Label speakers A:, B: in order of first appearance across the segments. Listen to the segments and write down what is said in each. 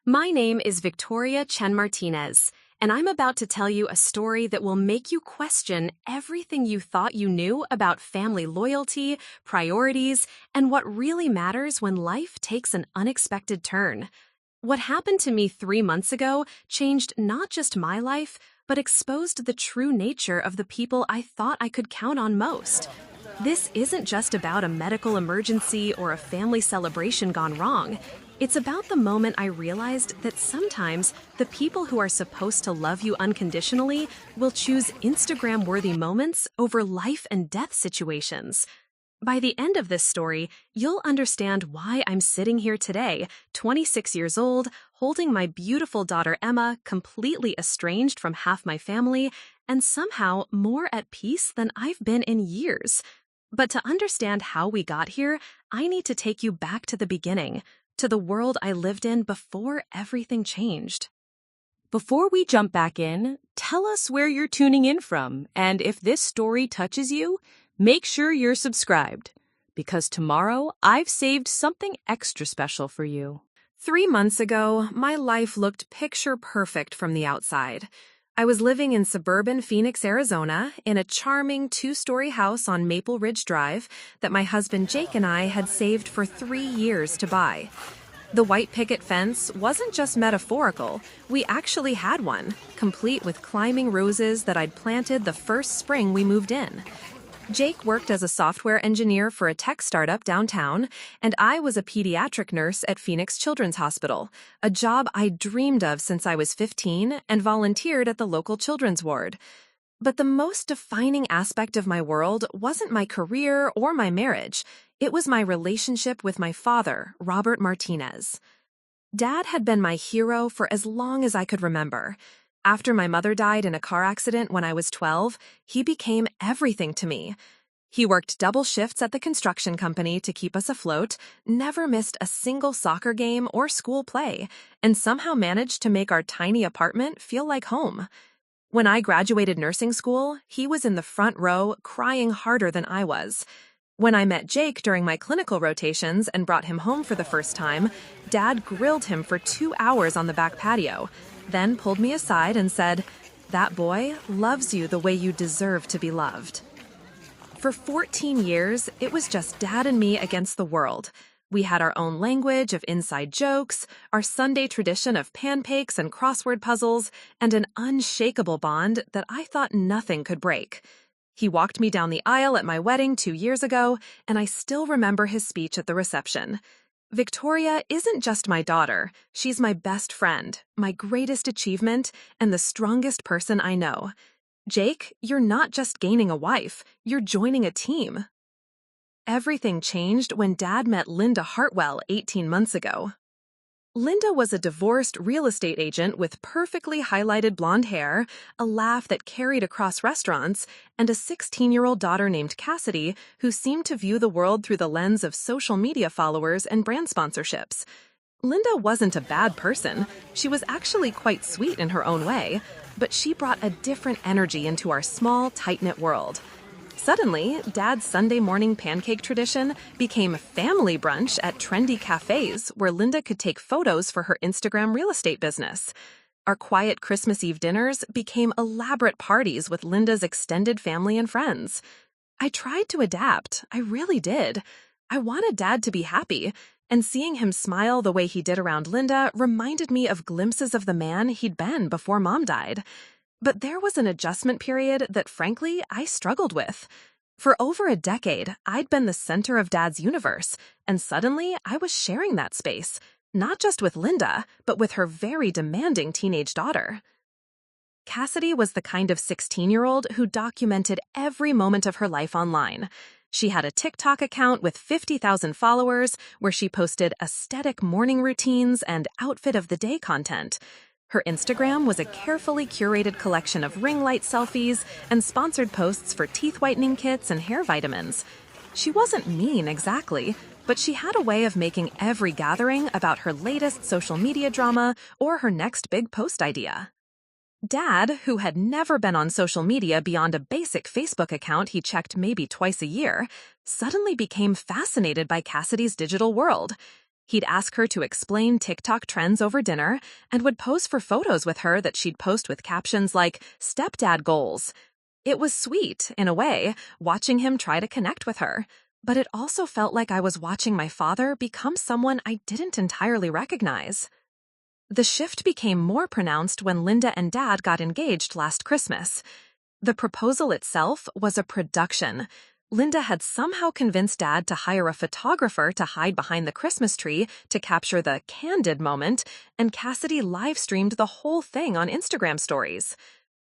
A: My name is Victoria Chen Martinez, and I'm about to tell you a story that will make you question everything you thought you knew about family loyalty, priorities, and what really matters when life takes an unexpected turn. What happened to me 3 months ago changed not just my life, but exposed the true nature of the people I thought I could count on most. This isn't just about a medical emergency or a family celebration gone wrong. It's about the moment I realized that sometimes the people who are supposed to love you unconditionally will choose Instagram-worthy moments over life and death situations. By the end of this story, you'll understand why I'm sitting here today, 26 years old, holding my beautiful daughter Emma, completely estranged from half my family, and somehow more at peace than I've been in years. But to understand how we got here, I need to take you back to the beginning, to the world I lived in before everything changed.
B: Before we jump back in, tell us where you're tuning in from, and if this story touches you, make sure you're subscribed, because tomorrow I've saved something extra special for you.
A: 3 months ago, my life looked picture perfect from the outside. I was living in suburban Phoenix, Arizona, in a charming 2-story house on Maple Ridge Drive that my husband Jake and I had saved for 3 years to buy. The white picket fence wasn't just metaphorical, we actually had one, complete with climbing roses that I'd planted the first spring we moved in. Jake worked as a software engineer for a tech startup downtown, and I was a pediatric nurse at Phoenix Children's Hospital, a job I dreamed of since I was 15 and volunteered at the local children's ward. But the most defining aspect of my world wasn't my career or my marriage. It was my relationship with my father, Robert Martinez. Dad had been my hero for as long as I could remember. After my mother died in a car accident when I was 12, he became everything to me. He worked double shifts at the construction company to keep us afloat, never missed a single soccer game or school play, and somehow managed to make our tiny apartment feel like home. When I graduated nursing school, he was in the front row, crying harder than I was. When I met Jake during my clinical rotations and brought him home for the first time, Dad grilled him for 2 hours on the back patio, then pulled me aside and said, "That boy loves you the way you deserve to be loved." For 14 years, it was just Dad and me against the world. We had our own language of inside jokes, our Sunday tradition of pancakes and crossword puzzles, and an unshakable bond that I thought nothing could break. He walked me down the aisle at my wedding 2 years ago, and I still remember his speech at the reception. Victoria isn't just my daughter, she's my best friend, my greatest achievement, and the strongest person I know. Jake, you're not just gaining a wife, you're joining a team. Everything changed when Dad met Linda Hartwell 18 months ago. Linda was a divorced real estate agent with perfectly highlighted blonde hair, a laugh that carried across restaurants, and a 16-year-old daughter named Cassidy who seemed to view the world through the lens of social media followers and brand sponsorships. Linda wasn't a bad person. She was actually quite sweet in her own way, but she brought a different energy into our small, tight-knit world. Suddenly, Dad's Sunday morning pancake tradition became family brunch at trendy cafes where Linda could take photos for her Instagram real estate business. Our quiet Christmas Eve dinners became elaborate parties with Linda's extended family and friends. I tried to adapt, I really did. I wanted Dad to be happy, and seeing him smile the way he did around Linda reminded me of glimpses of the man he'd been before Mom died. But there was an adjustment period that, frankly, I struggled with. For over a decade, I'd been the center of Dad's universe, and suddenly I was sharing that space, not just with Linda, but with her very demanding teenage daughter. Cassidy was the kind of 16-year-old who documented every moment of her life online. She had a TikTok account with 50,000 followers where she posted aesthetic morning routines and outfit of the day content. Her Instagram was a carefully curated collection of ring light selfies and sponsored posts for teeth whitening kits and hair vitamins. She wasn't mean exactly, but she had a way of making every gathering about her latest social media drama or her next big post idea. Dad, who had never been on social media beyond a basic Facebook account he checked maybe twice a year, suddenly became fascinated by Cassidy's digital world. He'd ask her to explain TikTok trends over dinner and would pose for photos with her that she'd post with captions like, "Stepdad goals." It was sweet, in a way, watching him try to connect with her, but it also felt like I was watching my father become someone I didn't entirely recognize. The shift became more pronounced when Linda and Dad got engaged last Christmas. The proposal itself was a production. Linda had somehow convinced Dad to hire a photographer to hide behind the Christmas tree to capture the candid moment, and Cassidy live-streamed the whole thing on Instagram stories.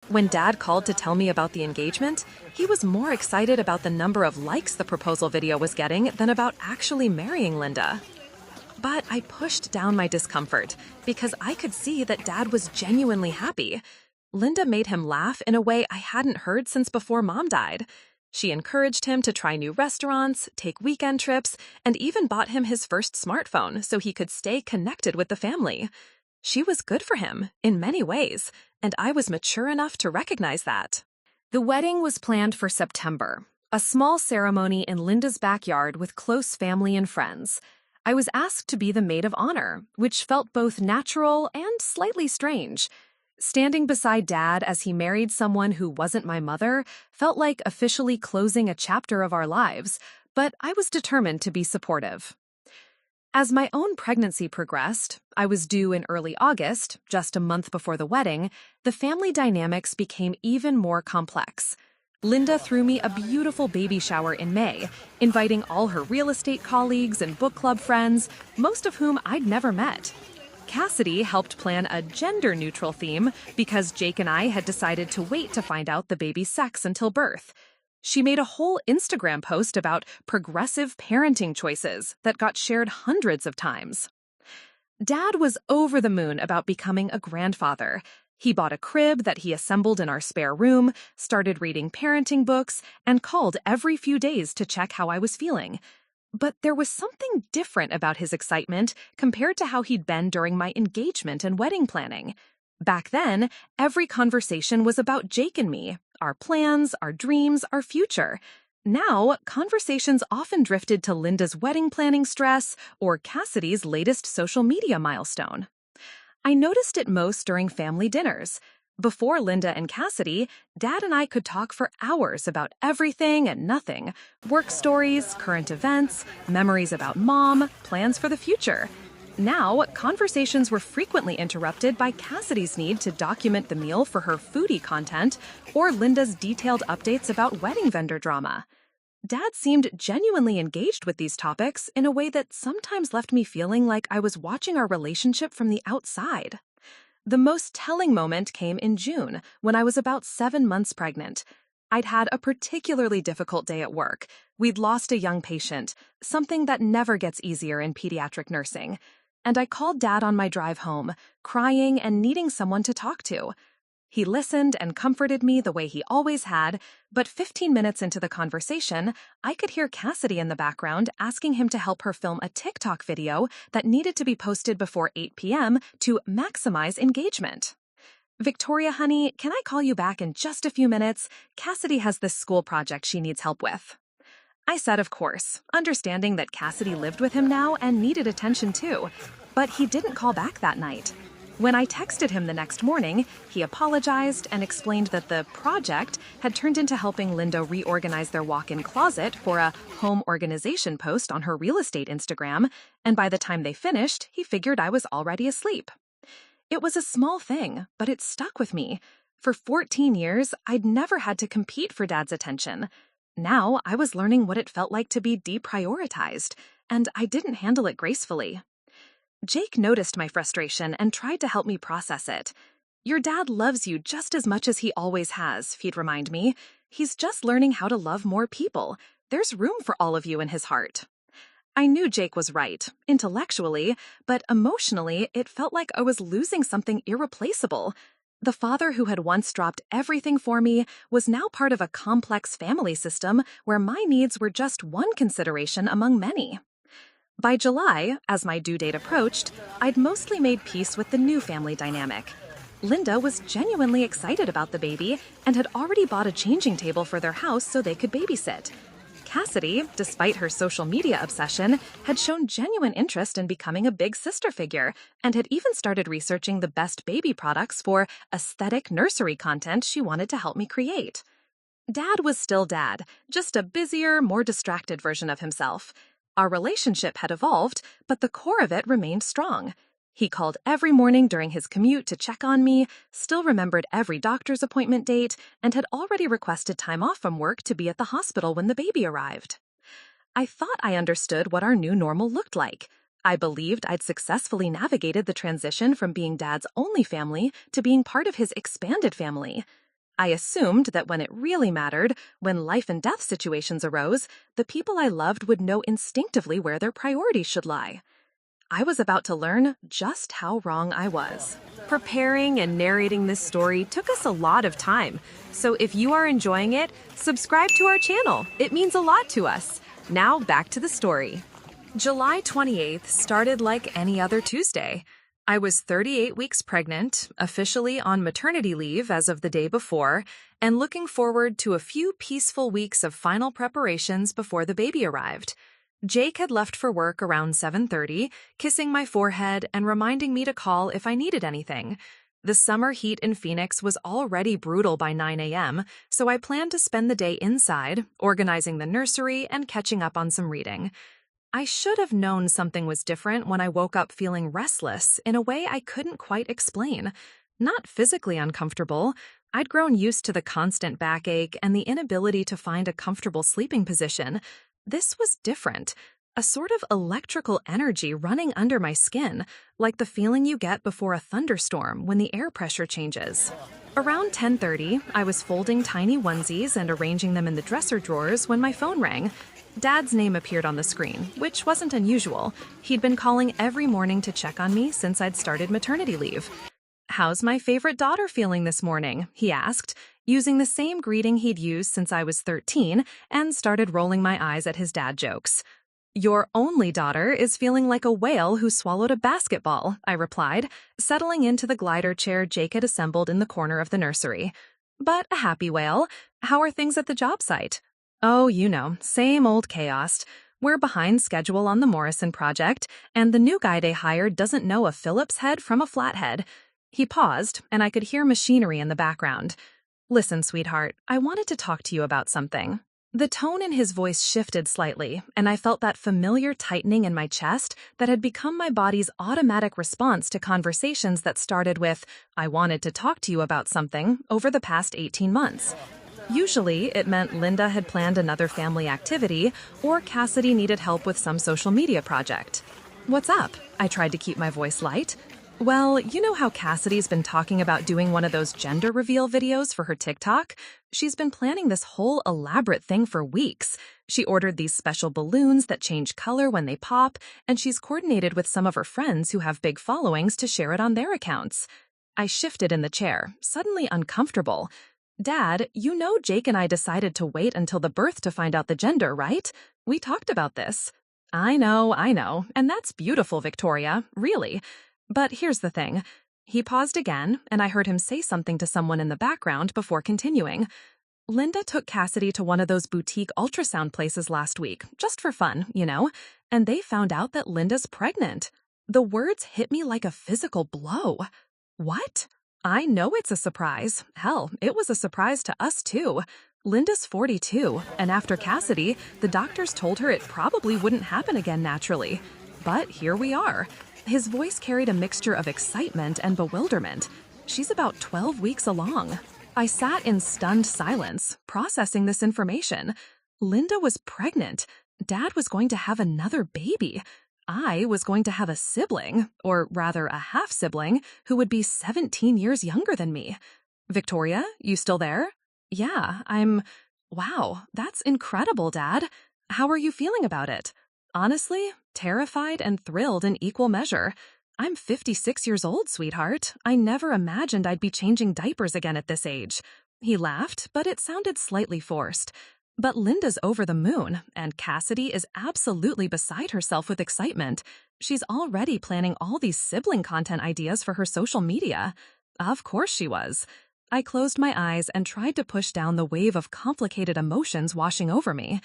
A: When Dad called to tell me about the engagement, he was more excited about the number of likes the proposal video was getting than about actually marrying Linda. But I pushed down my discomfort because I could see that Dad was genuinely happy. Linda made him laugh in a way I hadn't heard since before Mom died. She encouraged him to try new restaurants, take weekend trips, and even bought him his first smartphone so he could stay connected with the family. She was good for him, in many ways, and I was mature enough to recognize that. The wedding was planned for September, a small ceremony in Linda's backyard with close family and friends. I was asked to be the maid of honor, which felt both natural and slightly strange. Standing beside Dad as he married someone who wasn't my mother felt like officially closing a chapter of our lives, but I was determined to be supportive. As my own pregnancy progressed, I was due in early August, just a month before the wedding, the family dynamics became even more complex. Linda threw me a beautiful baby shower in May, inviting all her real estate colleagues and book club friends, most of whom I'd never met. Cassidy helped plan a gender-neutral theme because Jake and I had decided to wait to find out the baby's sex until birth. She made a whole Instagram post about progressive parenting choices that got shared hundreds of times. Dad was over the moon about becoming a grandfather. He bought a crib that he assembled in our spare room, started reading parenting books, and called every few days to check how I was feeling. But there was something different about his excitement compared to how he'd been during my engagement and wedding planning. Back then, every conversation was about Jake and me, our plans, our dreams, our future. Now, conversations often drifted to Linda's wedding planning stress or Cassidy's latest social media milestone. I noticed it most during family dinners. Before Linda and Cassidy, Dad and I could talk for hours about everything and nothing: work stories, current events, memories about Mom, plans for the future. Now, conversations were frequently interrupted by Cassidy's need to document the meal for her foodie content or Linda's detailed updates about wedding vendor drama. Dad seemed genuinely engaged with these topics in a way that sometimes left me feeling like I was watching our relationship from the outside. The most telling moment came in June, when I was about 7 months pregnant. I'd had a particularly difficult day at work. We'd lost a young patient, something that never gets easier in pediatric nursing. And I called Dad on my drive home, crying and needing someone to talk to. He listened and comforted me the way he always had, but 15 minutes into the conversation, I could hear Cassidy in the background asking him to help her film a TikTok video that needed to be posted before 8 p.m. to maximize engagement. "Victoria, honey, can I call you back in just a few minutes? Cassidy has this school project she needs help with." I said, of course, understanding that Cassidy lived with him now and needed attention too, but he didn't call back that night. When I texted him the next morning, he apologized and explained that the project had turned into helping Linda reorganize their walk-in closet for a home organization post on her real estate Instagram, and by the time they finished, he figured I was already asleep. It was a small thing, but it stuck with me. For 14 years, I'd never had to compete for Dad's attention. Now I was learning what it felt like to be deprioritized, and I didn't handle it gracefully. Jake noticed my frustration and tried to help me process it. "Your dad loves you just as much as he always has," he'd remind me. "He's just learning how to love more people. There's room for all of you in his heart." I knew Jake was right, intellectually, but emotionally, it felt like I was losing something irreplaceable. The father who had once dropped everything for me was now part of a complex family system where my needs were just one consideration among many. By July, as my due date approached, I'd mostly made peace with the new family dynamic. Linda was genuinely excited about the baby and had already bought a changing table for their house so they could babysit. Cassidy, despite her social media obsession, had shown genuine interest in becoming a big sister figure and had even started researching the best baby products for aesthetic nursery content she wanted to help me create. Dad was still Dad, just a busier, more distracted version of himself. Our relationship had evolved, but the core of it remained strong. He called every morning during his commute to check on me, still remembered every doctor's appointment date, and had already requested time off from work to be at the hospital when the baby arrived. I thought I understood what our new normal looked like. I believed I'd successfully navigated the transition from being Dad's only family to being part of his expanded family. I assumed that when it really mattered, when life and death situations arose, the people I loved would know instinctively where their priorities should lie. I was about to learn just how wrong I was. Preparing and narrating this story took us a lot of time, so if you are enjoying it, subscribe to our channel. It means a lot to us. Now back to the story. July 28th started like any other Tuesday. I was 38 weeks pregnant, officially on maternity leave as of the day before, and looking forward to a few peaceful weeks of final preparations before the baby arrived. Jake had left for work around 7:30, kissing my forehead and reminding me to call if I needed anything. The summer heat in Phoenix was already brutal by 9 a.m., so I planned to spend the day inside, organizing the nursery and catching up on some reading. I should have known something was different when I woke up feeling restless in a way I couldn't quite explain. Not physically uncomfortable. I'd grown used to the constant backache and the inability to find a comfortable sleeping position. This was different, a sort of electrical energy running under my skin, like the feeling you get before a thunderstorm when the air pressure changes. Around 10:30, I was folding tiny onesies and arranging them in the dresser drawers when my phone rang. Dad's name appeared on the screen, which wasn't unusual. He'd been calling every morning to check on me since I'd started maternity leave. "How's my favorite daughter feeling this morning?" he asked, using the same greeting he'd used since I was 13, and started rolling my eyes at his dad jokes. "Your only daughter is feeling like a whale who swallowed a basketball," I replied, settling into the glider chair Jake had assembled in the corner of the nursery. "But a happy whale. How are things at the job site?" "Oh, you know, same old chaos. We're behind schedule on the Morrison project, and the new guy they hired doesn't know a Phillips head from a flathead." He paused, and I could hear machinery in the background. "Listen, sweetheart, I wanted to talk to you about something." The tone in his voice shifted slightly, and I felt that familiar tightening in my chest that had become my body's automatic response to conversations that started with, "I wanted to talk to you about something," over the past 18 months. Usually, it meant Linda had planned another family activity, or Cassidy needed help with some social media project. "What's up?" I tried to keep my voice light. "Well, you know how Cassidy's been talking about doing one of those gender reveal videos for her TikTok? She's been planning this whole elaborate thing for weeks. She ordered these special balloons that change color when they pop, and she's coordinated with some of her friends who have big followings to share it on their accounts." I shifted in the chair, suddenly uncomfortable. "Dad, you know Jake and I decided to wait until the birth to find out the gender, right? We talked about this." I know, and that's beautiful, Victoria, really. But here's the thing." He paused again, and I heard him say something to someone in the background before continuing. "Linda took Cassidy to one of those boutique ultrasound places last week, just for fun, you know, and they found out that Linda's pregnant." The words hit me like a physical blow. What? I know it's a surprise. Hell, it was a surprise to us too. Linda's 42, and after Cassidy, the doctors told her it probably wouldn't happen again naturally. But here we are. His voice carried a mixture of excitement and bewilderment. "She's about 12 weeks along." I sat in stunned silence, processing this information. Linda was pregnant. Dad was going to have another baby. I was going to have a sibling, or rather a half-sibling, who would be 17 years younger than me. "Victoria, you still there?" "Yeah, Wow, that's incredible, Dad. How are you feeling about it?" "Honestly, terrified and thrilled in equal measure. I'm 56 years old, sweetheart. I never imagined I'd be changing diapers again at this age." He laughed, but it sounded slightly forced. "But Linda's over the moon, and Cassidy is absolutely beside herself with excitement. She's already planning all these sibling content ideas for her social media." Of course she was. I closed my eyes and tried to push down the wave of complicated emotions washing over me.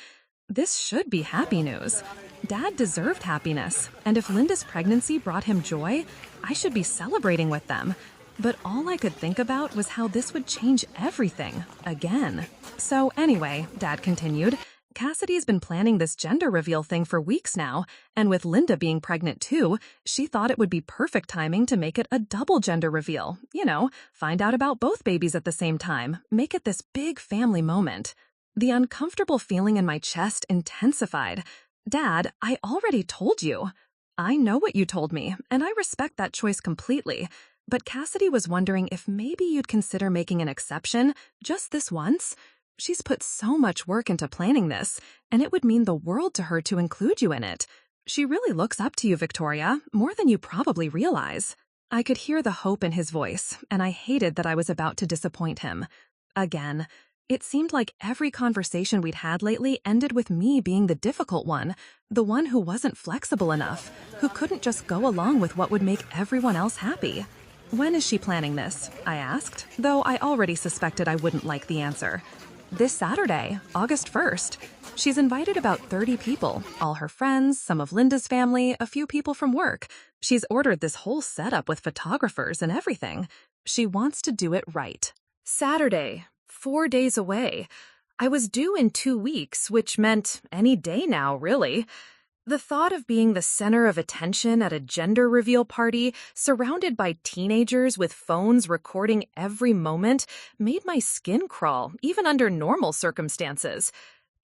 A: This should be happy news. Dad deserved happiness, and if Linda's pregnancy brought him joy, I should be celebrating with them. But all I could think about was how this would change everything, again. So anyway, Dad continued, Cassidy's been planning this gender reveal thing for weeks now, and with Linda being pregnant too, she thought it would be perfect timing to make it a double gender reveal. You know, find out about both babies at the same time, make it this big family moment. The uncomfortable feeling in my chest intensified. Dad, I already told you. I know what you told me, and I respect that choice completely. But Cassidy was wondering if maybe you'd consider making an exception, just this once. She's put so much work into planning this, and it would mean the world to her to include you in it. She really looks up to you, Victoria, more than you probably realize. I could hear the hope in his voice, and I hated that I was about to disappoint him. Again. It seemed like every conversation we'd had lately ended with me being the difficult one, the one who wasn't flexible enough, who couldn't just go along with what would make everyone else happy. When is she planning this? I asked, though I already suspected I wouldn't like the answer. This Saturday, August 1st. She's invited about 30 people, all her friends, some of Linda's family, a few people from work. She's ordered this whole setup with photographers and everything. She wants to do it right. Saturday. 4 days away. I was due in 2 weeks, which meant any day now, really. The thought of being the center of attention at a gender reveal party, surrounded by teenagers with phones recording every moment, made my skin crawl, even under normal circumstances.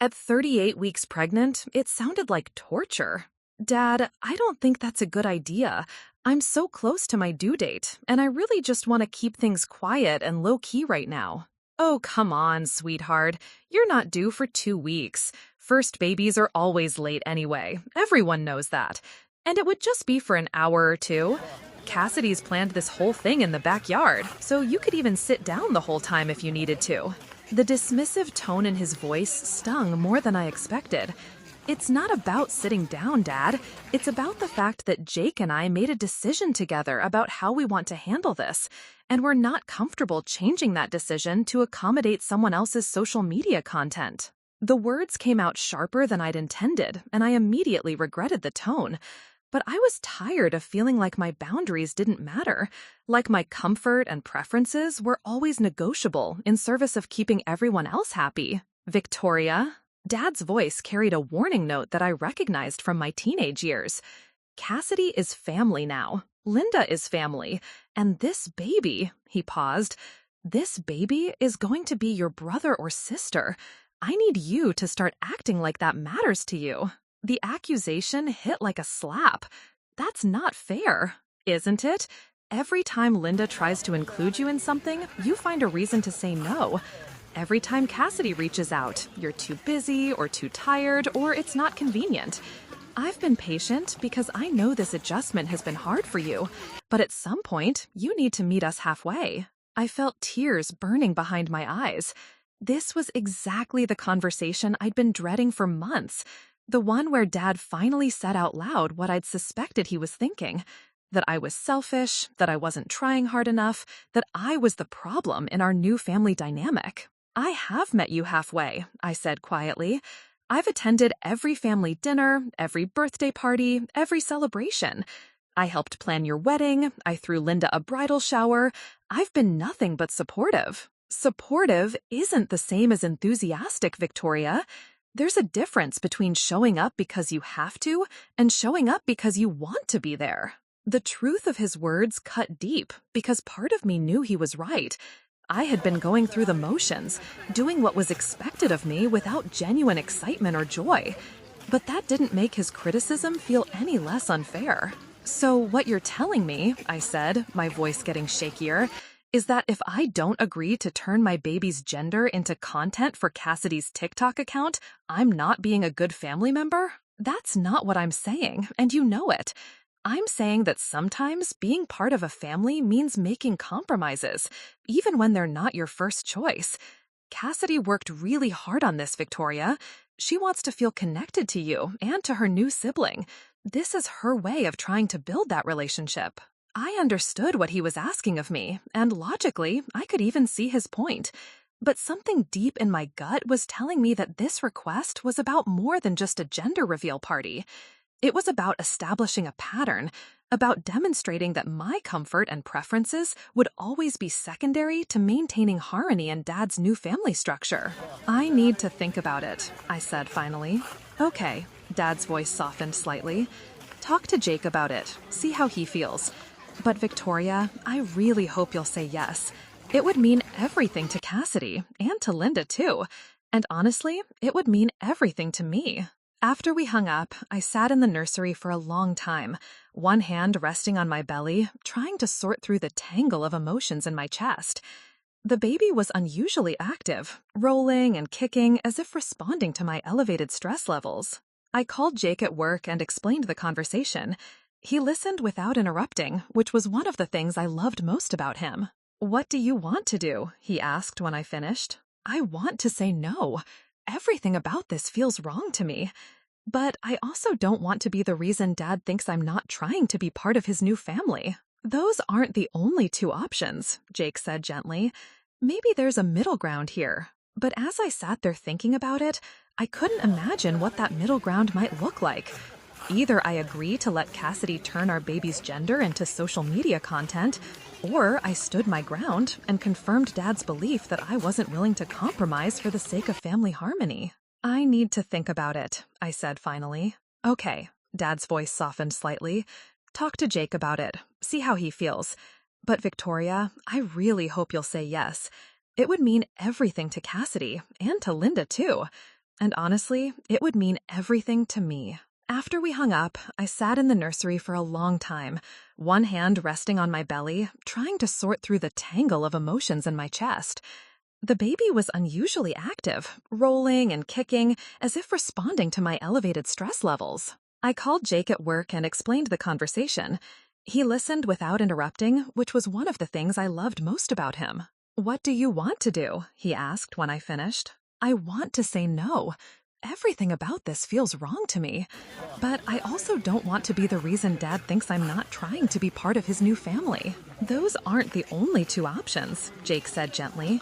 A: At 38 weeks pregnant, it sounded like torture. Dad, I don't think that's a good idea. I'm so close to my due date, and I really just want to keep things quiet and low-key right now. Oh, come on, sweetheart. You're not due for 2 weeks. First babies are always late anyway. Everyone knows that. And it would just be for an hour or two. Cassidy's planned this whole thing in the backyard, so you could even sit down the whole time if you needed to. The dismissive tone in his voice stung more than I expected. It's not about sitting down, Dad. It's about the fact that Jake and I made a decision together about how we want to handle this, and we're not comfortable changing that decision to accommodate someone else's social media content. The words came out sharper than I'd intended, and I immediately regretted the tone. But I was tired of feeling like my boundaries didn't matter, like my comfort and preferences were always negotiable in service of keeping everyone else happy. Victoria? Dad's voice carried a warning note that I recognized from my teenage years. Cassidy is family now. Linda is family. And this baby, he paused, this baby is going to be your brother or sister. I need you to start acting like that matters to you. The accusation hit like a slap. That's not fair, isn't it? Every time Linda tries to include you in something, you find a reason to say no. Every time Cassidy reaches out, you're too busy or too tired or it's not convenient. I've been patient because I know this adjustment has been hard for you, but at some point, you need to meet us halfway. I felt tears burning behind my eyes. This was exactly the conversation I'd been dreading for months, the one where Dad finally said out loud what I'd suspected he was thinking, that I was selfish, that I wasn't trying hard enough, that I was the problem in our new family dynamic. I have met you halfway, I said quietly. I've attended every family dinner, every birthday party, every celebration. I helped plan your wedding. I threw Linda a bridal shower. I've been nothing but supportive. Supportive isn't the same as enthusiastic, Victoria. There's a difference between showing up because you have to and showing up because you want to be there. The truth of his words cut deep because part of me knew he was right. I had been going through the motions, doing what was expected of me without genuine excitement or joy. But that didn't make his criticism feel any less unfair. So what you're telling me, I said, my voice getting shakier, is that if I don't agree to turn my baby's gender into content for Cassidy's TikTok account, I'm not being a good family member? That's not what I'm saying, and you know it. I'm saying that sometimes being part of a family means making compromises, even when they're not your first choice. Cassidy worked really hard on this, Victoria. She wants to feel connected to you and to her new sibling. This is her way of trying to build that relationship. I understood what he was asking of me, and logically, I could even see his point. But something deep in my gut was telling me that this request was about more than just a gender reveal party. It was about establishing a pattern, about demonstrating that my comfort and preferences would always be secondary to maintaining harmony in Dad's new family structure. I need to think about it, I said finally. Okay, Dad's voice softened slightly. Talk to Jake about it, see how he feels. But Victoria, I really hope you'll say yes. It would mean everything to Cassidy, and to Linda too. And honestly, it would mean everything to me. After we hung up, I sat in the nursery for a long time, one hand resting on my belly, trying to sort through the tangle of emotions in my chest. The baby was unusually active, rolling and kicking as if responding to my elevated stress levels. I called Jake at work and explained the conversation. He listened without interrupting, which was one of the things I loved most about him. "What do you want to do?" he asked when I finished. I want to say no. Everything about this feels wrong to me. But I also don't want to be the reason Dad thinks I'm not trying to be part of his new family. Those aren't the only two options, Jake said gently. Maybe there's a middle ground here. But as I sat there thinking about it, I couldn't imagine what that middle ground might look like. Either I agree to let Cassidy turn our baby's gender into social media content, or I stood my ground and confirmed Dad's belief that I wasn't willing to compromise for the sake of family harmony. I need to think about it, I said finally. Okay, Dad's voice softened slightly. Talk to Jake about it, see how he feels. But Victoria, I really hope you'll say yes. It would mean everything to Cassidy, and to Linda too. And honestly, it would mean everything to me. After we hung up, I sat in the nursery for a long time, one hand resting on my belly, trying to sort through the tangle of emotions in my chest. The baby was unusually active, rolling and kicking, as if responding to my elevated stress levels. I called Jake at work and explained the conversation. He listened without interrupting, which was one of the things I loved most about him. "What do you want to do?" he asked when I finished. I want to say no. Everything about this feels wrong to me. But I also don't want to be the reason Dad thinks I'm not trying to be part of his new family. Those aren't the only two options, Jake said gently.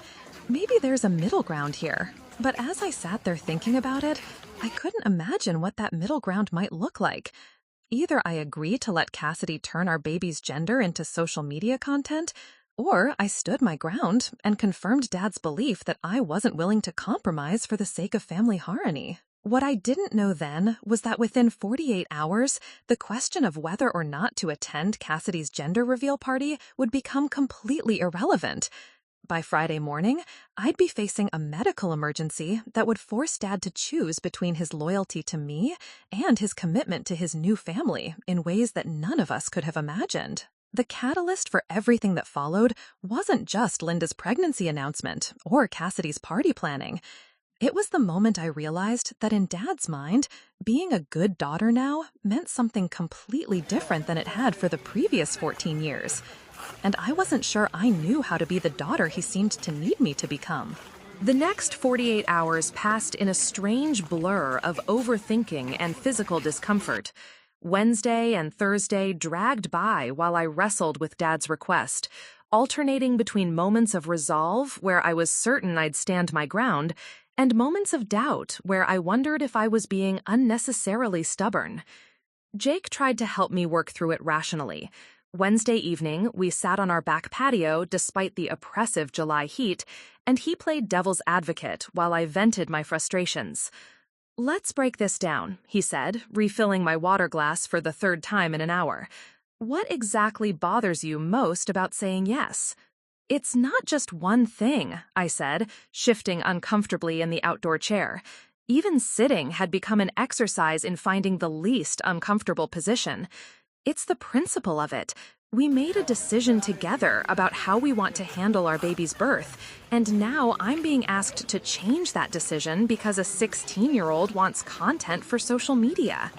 A: Maybe there's a middle ground here. But as I sat there thinking about it, I couldn't imagine what that middle ground might look like. Either I agree to let Cassidy turn our baby's gender into social media content, or I stood my ground and confirmed Dad's belief that I wasn't willing to compromise for the sake of family harmony. What I didn't know then was that within 48 hours, the question of whether or not to attend Cassidy's gender reveal party would become completely irrelevant. By Friday morning, I'd be facing a medical emergency that would force Dad to choose between his loyalty to me and his commitment to his new family in ways that none of us could have imagined. The catalyst for everything that followed wasn't just Linda's pregnancy announcement or Cassidy's party planning. It was the moment I realized that in Dad's mind, being a good daughter now meant something completely different than it had for the previous 14 years. And I wasn't sure I knew how to be the daughter he seemed to need me to become. The next 48 hours passed in a strange blur of overthinking and physical discomfort. Wednesday and Thursday dragged by while I wrestled with Dad's request, alternating between moments of resolve where I was certain I'd stand my ground and moments of doubt where I wondered if I was being unnecessarily stubborn. Jake tried to help me work through it rationally. Wednesday evening, we sat on our back patio despite the oppressive July heat, and he played devil's advocate while I vented my frustrations. "Let's break this down," he said, refilling my water glass for the third time in an hour. "What exactly bothers you most about saying yes?" "It's not just one thing," I said, shifting uncomfortably in the outdoor chair. Even sitting had become an exercise in finding the least uncomfortable position. "It's the principle of it. We made a decision together about how we want to handle our baby's birth, and now I'm being asked to change that decision because a 16-year-old wants content for social media."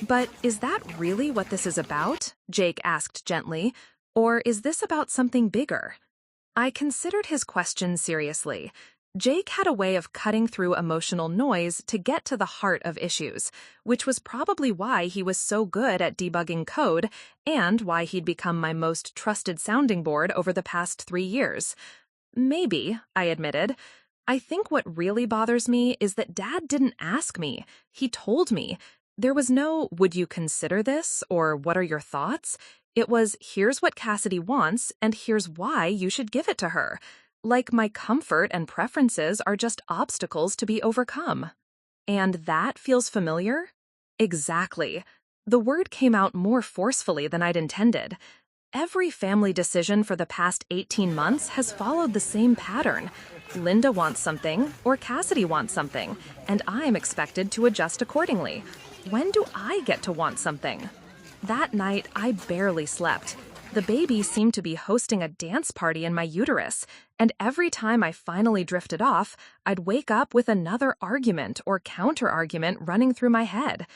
A: "But is that really what this is about?" Jake asked gently. "Or is this about something bigger?" I considered his question seriously. Jake had a way of cutting through emotional noise to get to the heart of issues, which was probably why he was so good at debugging code and why he'd become my most trusted sounding board over the past 3 years. Maybe, I admitted. I think what really bothers me is that Dad didn't ask me. He told me. There was no, would you consider this, or what are your thoughts? It was, here's what Cassidy wants, and here's why you should give it to her. Like my comfort and preferences are just obstacles to be overcome. And that feels familiar? Exactly. The word came out more forcefully than I'd intended. Every family decision for the past 18 months has followed the same pattern. Linda wants something, or Cassidy wants something, and I'm expected to adjust accordingly. When do I get to want something? That night, I barely slept. The baby seemed to be hosting a dance party in my uterus, and every time I finally drifted off, I'd wake up with another argument or counter-argument running through my head.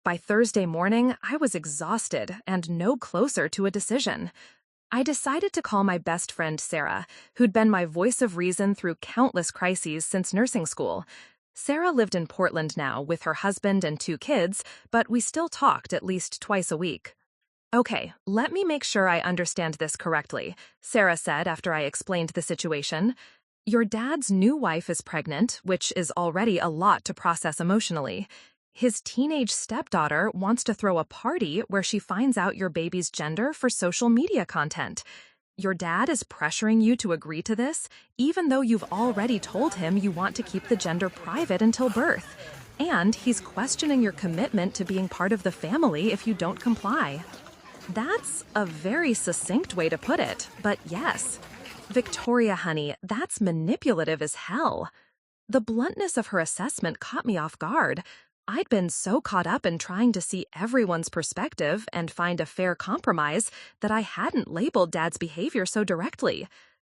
A: By Thursday morning, I was exhausted and no closer to a decision. I decided to call my best friend Sarah, who'd been my voice of reason through countless crises since nursing school. Sarah lived in Portland now with her husband and 2 kids, but we still talked at least twice a week. Okay, let me make sure I understand this correctly, Sarah said after I explained the situation. Your dad's new wife is pregnant, which is already a lot to process emotionally. His teenage stepdaughter wants to throw a party where she finds out your baby's gender for social media content. Your dad is pressuring you to agree to this, even though you've already told him you want to keep the gender private until birth. And he's questioning your commitment to being part of the family if you don't comply. That's a very succinct way to put it, but yes. Victoria, honey, that's manipulative as hell. The bluntness of her assessment caught me off guard. I'd been so caught up in trying to see everyone's perspective and find a fair compromise that I hadn't labeled Dad's behavior so directly.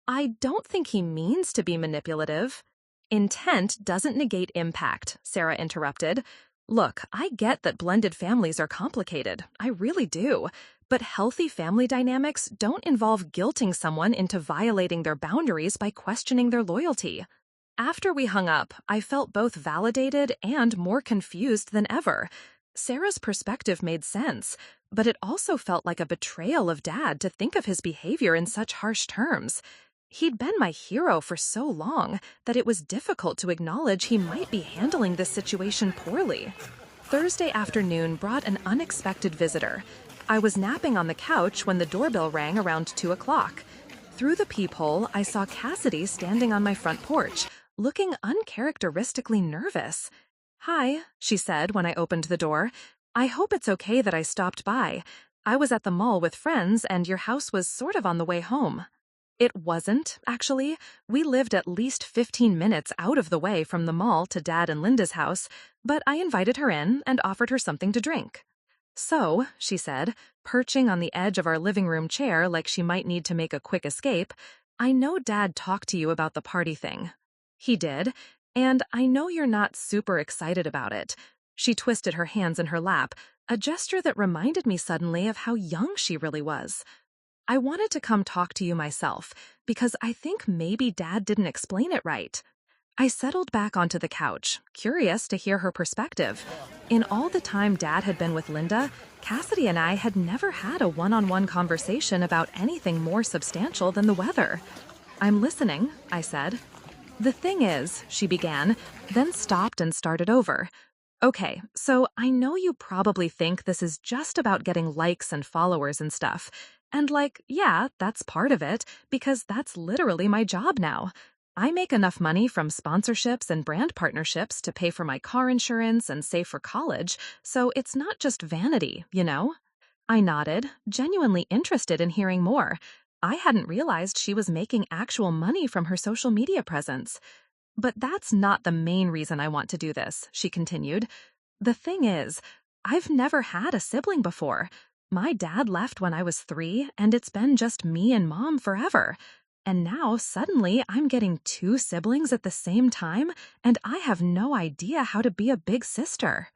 A: I don't think he means to be manipulative. Intent doesn't negate impact, Sarah interrupted. Look, I get that blended families are complicated. I really do. But healthy family dynamics don't involve guilting someone into violating their boundaries by questioning their loyalty. After we hung up, I felt both validated and more confused than ever. Sarah's perspective made sense, but it also felt like a betrayal of Dad to think of his behavior in such harsh terms. He'd been my hero for so long that it was difficult to acknowledge he might be handling this situation poorly. Thursday afternoon brought an unexpected visitor. I was napping on the couch when the doorbell rang around 2 o'clock. Through the peephole, I saw Cassidy standing on my front porch, looking uncharacteristically nervous. "Hi," she said when I opened the door. "I hope it's okay that I stopped by. I was at the mall with friends and your house was sort of on the way home." It wasn't, actually. We lived at least 15 minutes out of the way from the mall to Dad and Linda's house, but I invited her in and offered her something to drink. "So," she said, perching on the edge of our living room chair like she might need to make a quick escape, "I know Dad talked to you about the party thing." "He did, and I know you're not super excited about it." She twisted her hands in her lap, a gesture that reminded me suddenly of how young she really was. "I wanted to come talk to you myself, because I think maybe Dad didn't explain it right." I settled back onto the couch, curious to hear her perspective. In all the time Dad had been with Linda, Cassidy and I had never had a one-on-one conversation about anything more substantial than the weather. "I'm listening," I said. "The thing is," she began, then stopped and started over. "Okay, so I know you probably think this is just about getting likes and followers and stuff. And yeah, that's part of it, because that's literally my job now. I make enough money from sponsorships and brand partnerships to pay for my car insurance and save for college, so it's not just vanity, you know?" I nodded, genuinely interested in hearing more. I hadn't realized she was making actual money from her social media presence. "But that's not the main reason I want to do this," she continued. "The thing is, I've never had a sibling before. My dad left when I was 3, and it's been just me and Mom forever. And now, suddenly, I'm getting 2 siblings at the same time, and I have no idea how to be a big sister."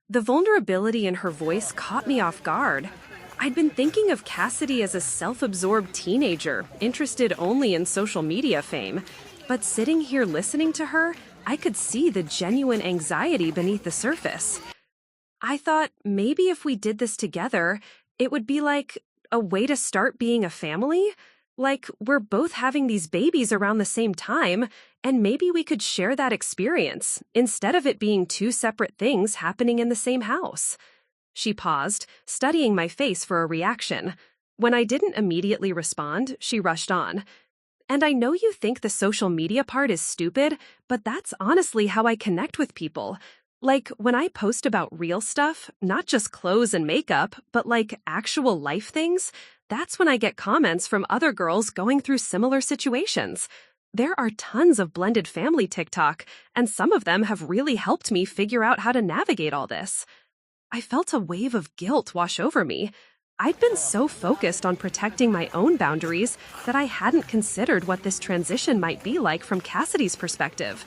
A: The vulnerability in her voice caught me off guard. I'd been thinking of Cassidy as a self-absorbed teenager, interested only in social media fame. But sitting here listening to her, I could see the genuine anxiety beneath the surface. "I thought maybe if we did this together, it would be like a way to start being a family. Like, we're both having these babies around the same time, and maybe we could share that experience instead of it being two separate things happening in the same house. She paused, studying my face for a reaction. When I didn't immediately respond, she rushed on. And I know you think the social media part is stupid, but that's honestly how I connect with people. Like, when I post about real stuff, not just clothes and makeup, but like actual life things, that's when I get comments from other girls going through similar situations. There are tons of blended family TikTok, and some of them have really helped me figure out how to navigate all this. I felt a wave of guilt wash over me. I'd been so focused on protecting my own boundaries that I hadn't considered what this transition might be like from Cassidy's perspective.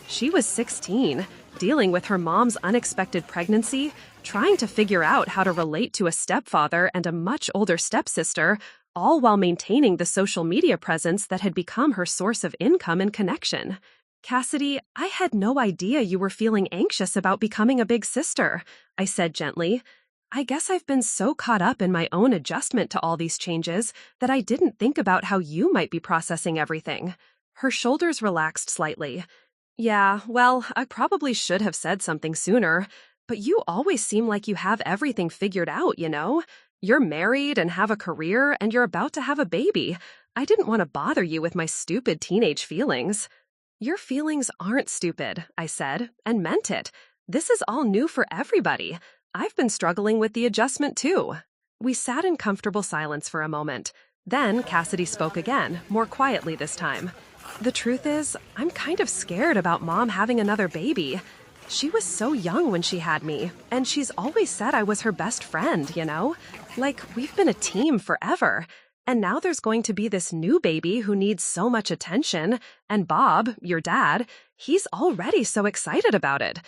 A: She was 16, dealing with her mom's unexpected pregnancy, trying to figure out how to relate to a stepfather and a much older stepsister, all while maintaining the social media presence that had become her source of income and connection. Cassidy, I had no idea you were feeling anxious about becoming a big sister, I said gently. I guess I've been so caught up in my own adjustment to all these changes that I didn't think about how you might be processing everything. Her shoulders relaxed slightly. Yeah, well, I probably should have said something sooner, but you always seem like you have everything figured out, you know? You're married and have a career, and you're about to have a baby. I didn't want to bother you with my stupid teenage feelings. Your feelings aren't stupid, I said, and meant it. This is all new for everybody. I've been struggling with the adjustment too. We sat in comfortable silence for a moment. Then Cassidy spoke again, more quietly this time. The truth is, I'm kind of scared about Mom having another baby. She was so young when she had me, and she's always said I was her best friend, you know? Like, we've been a team forever. And now there's going to be this new baby who needs so much attention, and Bob, your dad, he's already so excited about it.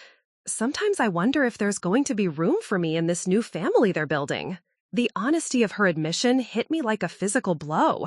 A: Sometimes I wonder if there's going to be room for me in this new family they're building. The honesty of her admission hit me like a physical blow.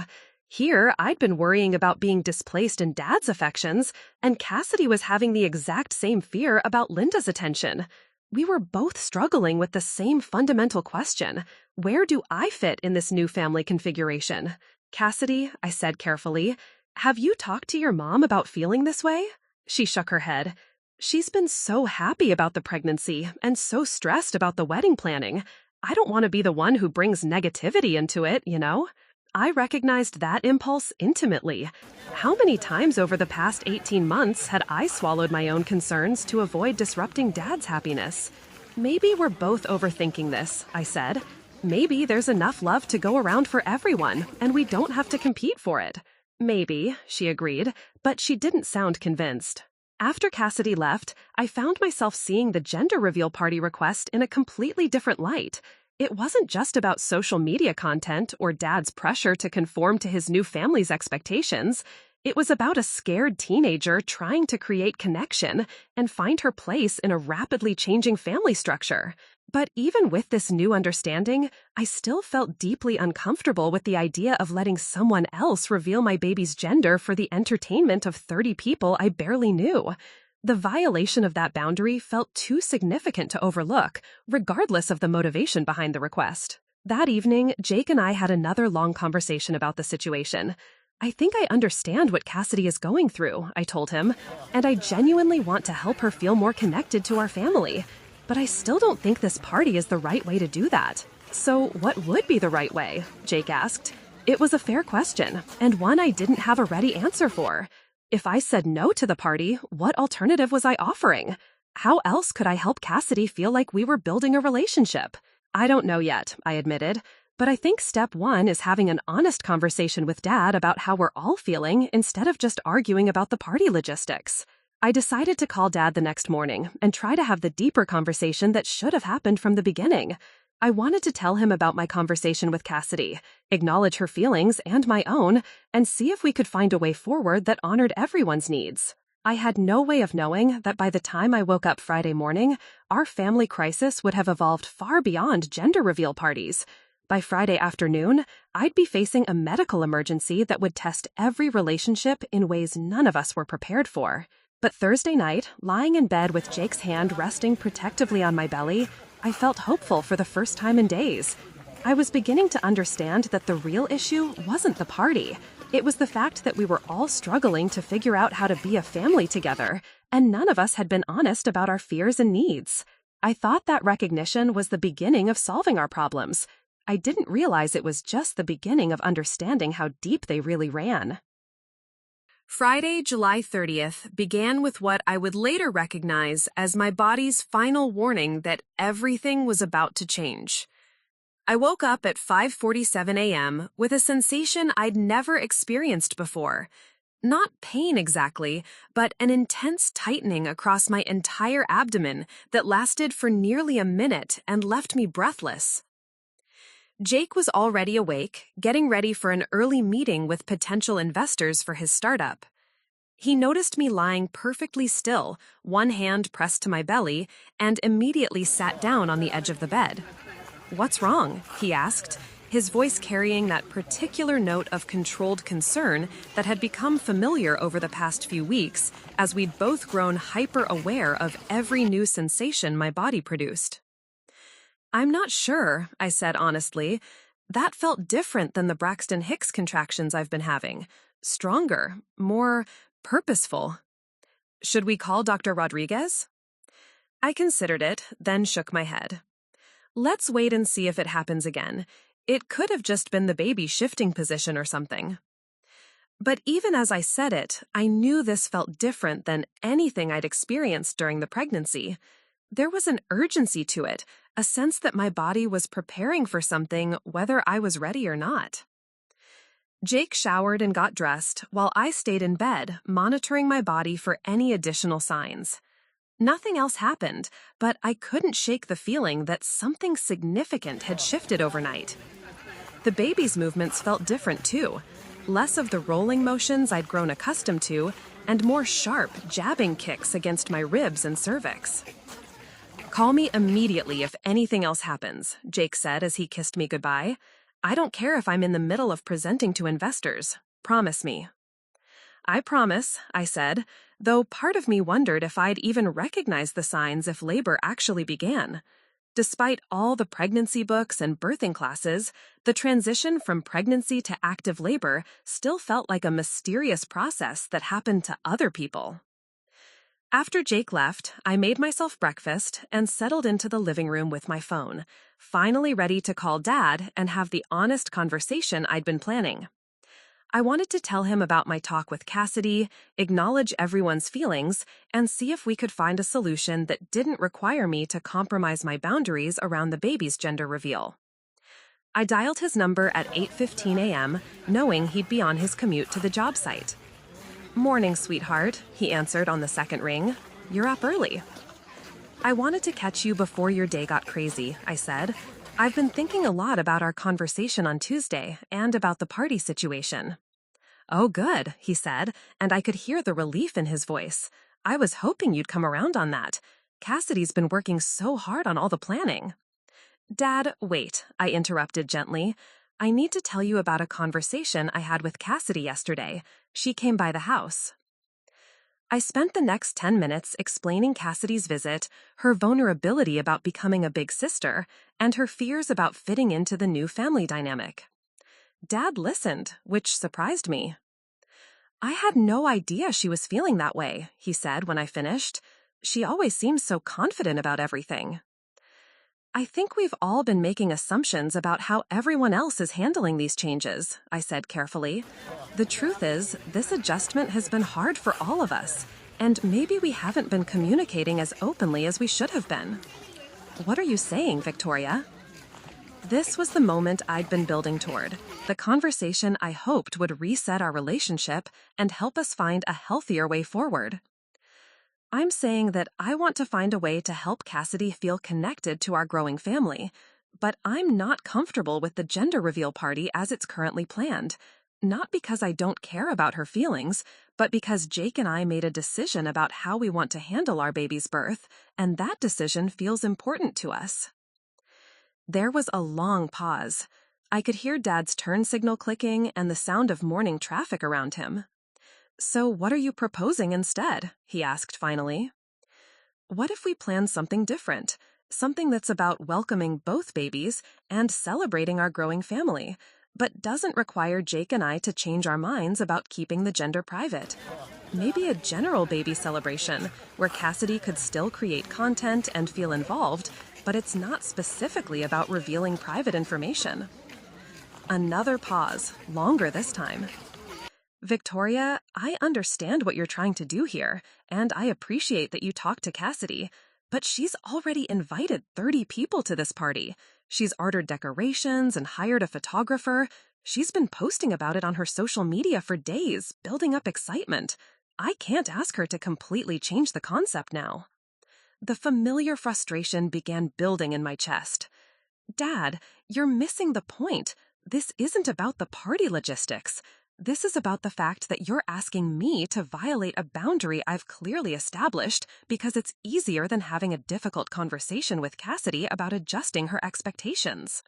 A: Here, I'd been worrying about being displaced in Dad's affections, and Cassidy was having the exact same fear about Linda's attention. We were both struggling with the same fundamental question. Where do I fit in this new family configuration? Cassidy, I said carefully, have you talked to your mom about feeling this way? She shook her head. She's been so happy about the pregnancy and so stressed about the wedding planning. I don't want to be the one who brings negativity into it, you know? I recognized that impulse intimately. How many times over the past 18 months had I swallowed my own concerns to avoid disrupting Dad's happiness? Maybe we're both overthinking this, I said. Maybe there's enough love to go around for everyone, and we don't have to compete for it. Maybe, she agreed, but she didn't sound convinced. After Cassidy left, I found myself seeing the gender reveal party request in a completely different light. It wasn't just about social media content or Dad's pressure to conform to his new family's expectations. It was about a scared teenager trying to create connection and find her place in a rapidly changing family structure. But even with this new understanding, I still felt deeply uncomfortable with the idea of letting someone else reveal my baby's gender for the entertainment of 30 people I barely knew. The violation of that boundary felt too significant to overlook, regardless of the motivation behind the request. That evening, Jake and I had another long conversation about the situation. I think I understand what Cassidy is going through, I told him, and I genuinely want to help her feel more connected to our family. But I still don't think this party is the right way to do that. So what would be the right way? Jake asked. It was a fair question, and one I didn't have a ready answer for. If I said no to the party, what alternative was I offering? How else could I help Cassidy feel like we were building a relationship? I don't know yet, I admitted, but I think step one is having an honest conversation with Dad about how we're all feeling instead of just arguing about the party logistics. I decided to call Dad the next morning and try to have the deeper conversation that should have happened from the beginning. I wanted to tell him about my conversation with Cassidy, acknowledge her feelings and my own, and see if we could find a way forward that honored everyone's needs. I had no way of knowing that by the time I woke up Friday morning, our family crisis would have evolved far beyond gender reveal parties. By Friday afternoon, I'd be facing a medical emergency that would test every relationship in ways none of us were prepared for. But Thursday night, lying in bed with Jake's hand resting protectively on my belly, I felt hopeful for the first time in days. I was beginning to understand that the real issue wasn't the party. It was the fact that we were all struggling to figure out how to be a family together, and none of us had been honest about our fears and needs. I thought that recognition was the beginning of solving our problems. I didn't realize it was just the beginning of understanding how deep they really ran. Friday, July 30th began with what I would later recognize as my body's final warning that everything was about to change. I woke up at 5:47 a.m. with a sensation I'd never experienced before. Not pain exactly, but an intense tightening across my entire abdomen that lasted for nearly a minute and left me breathless. Jake was already awake, getting ready for an early meeting with potential investors for his startup. He noticed me lying perfectly still, one hand pressed to my belly, and immediately sat down on the edge of the bed. "What's wrong?" he asked, his voice carrying that particular note of controlled concern that had become familiar over the past few weeks as we'd both grown hyper-aware of every new sensation my body produced. "I'm not sure," I said honestly. "That felt different than the Braxton Hicks contractions I've been having. Stronger, more purposeful. Should we call Dr. Rodriguez?" I considered it, then shook my head. "Let's wait and see if it happens again. It could have just been the baby shifting position or something." But even as I said it, I knew this felt different than anything I'd experienced during the pregnancy. There was an urgency to it, a sense that my body was preparing for something whether I was ready or not. Jake showered and got dressed while I stayed in bed, monitoring my body for any additional signs. Nothing else happened, but I couldn't shake the feeling that something significant had shifted overnight. The baby's movements felt different too, less of the rolling motions I'd grown accustomed to, and more sharp, jabbing kicks against my ribs and cervix. "Call me immediately if anything else happens," Jake said as he kissed me goodbye. "I don't care if I'm in the middle of presenting to investors. Promise me." "I promise," I said, though part of me wondered if I'd even recognize the signs if labor actually began. Despite all the pregnancy books and birthing classes, the transition from pregnancy to active labor still felt like a mysterious process that happened to other people. After Jake left, I made myself breakfast and settled into the living room with my phone, finally ready to call Dad and have the honest conversation I'd been planning. I wanted to tell him about my talk with Cassidy, acknowledge everyone's feelings, and see if we could find a solution that didn't require me to compromise my boundaries around the baby's gender reveal. I dialed his number at 8:15 a.m., knowing he'd be on his commute to the job site. "Morning, sweetheart," he answered on the second ring. "You're up early." "I wanted to catch you before your day got crazy," I said. "I've been thinking a lot about our conversation on Tuesday and about the party situation." "Oh, good," he said, and I could hear the relief in his voice. "I was hoping you'd come around on that. Cassidy's been working so hard on all the planning." "Dad, wait," I interrupted gently. "I need to tell you about a conversation I had with Cassidy yesterday. She came by the house." I spent the next 10 minutes explaining Cassidy's visit, her vulnerability about becoming a big sister, and her fears about fitting into the new family dynamic. Dad listened, which surprised me. "I had no idea she was feeling that way," he said when I finished. "She always seems so confident about everything." "I think we've all been making assumptions about how everyone else is handling these changes," I said carefully. "The truth is, this adjustment has been hard for all of us, and maybe we haven't been communicating as openly as we should have been." "What are you saying, Victoria?" This was the moment I'd been building toward, the conversation I hoped would reset our relationship and help us find a healthier way forward. "I'm saying that I want to find a way to help Cassidy feel connected to our growing family, but I'm not comfortable with the gender reveal party as it's currently planned, not because I don't care about her feelings, but because Jake and I made a decision about how we want to handle our baby's birth, and that decision feels important to us." There was a long pause. I could hear Dad's turn signal clicking and the sound of morning traffic around him. "So what are you proposing instead?" he asked finally. "What if we plan something different? something that's about welcoming both babies and celebrating our growing family, but doesn't require Jake and I to change our minds about keeping the gender private. Maybe a general baby celebration where Cassidy could still create content and feel involved, but it's not specifically about revealing private information. Another pause, longer this time. Victoria, I understand what you're trying to do here, and I appreciate that you talked to Cassidy, but she's already invited 30 people to this party. She's ordered decorations and hired a photographer. She's been posting about it on her social media for days, building up excitement. I can't ask her to completely change the concept now. The familiar frustration began building in my chest. Dad, you're missing the point. This isn't about the party logistics. This is about the fact that you're asking me to violate a boundary I've clearly established because it's easier than having a difficult conversation with Cassidy about adjusting her expectations.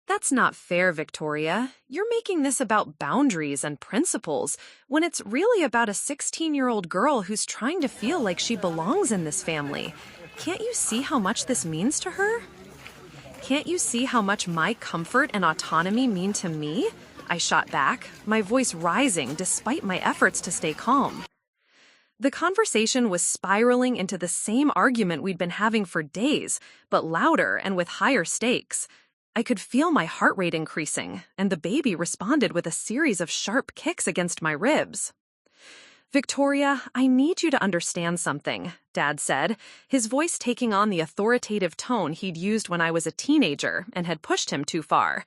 A: That's not fair, Victoria. You're making this about boundaries and principles when it's really about a 16-year-old girl who's trying to feel like she belongs in this family. Can't you see how much this means to her? Can't you see how much my comfort and autonomy mean to me? I shot back, my voice rising despite my efforts to stay calm. The conversation was spiraling into the same argument we'd been having for days, but louder and with higher stakes. I could feel my heart rate increasing, and the baby responded with a series of sharp kicks against my ribs. Victoria, I need you to understand something, Dad said, his voice taking on the authoritative tone he'd used when I was a teenager and had pushed him too far.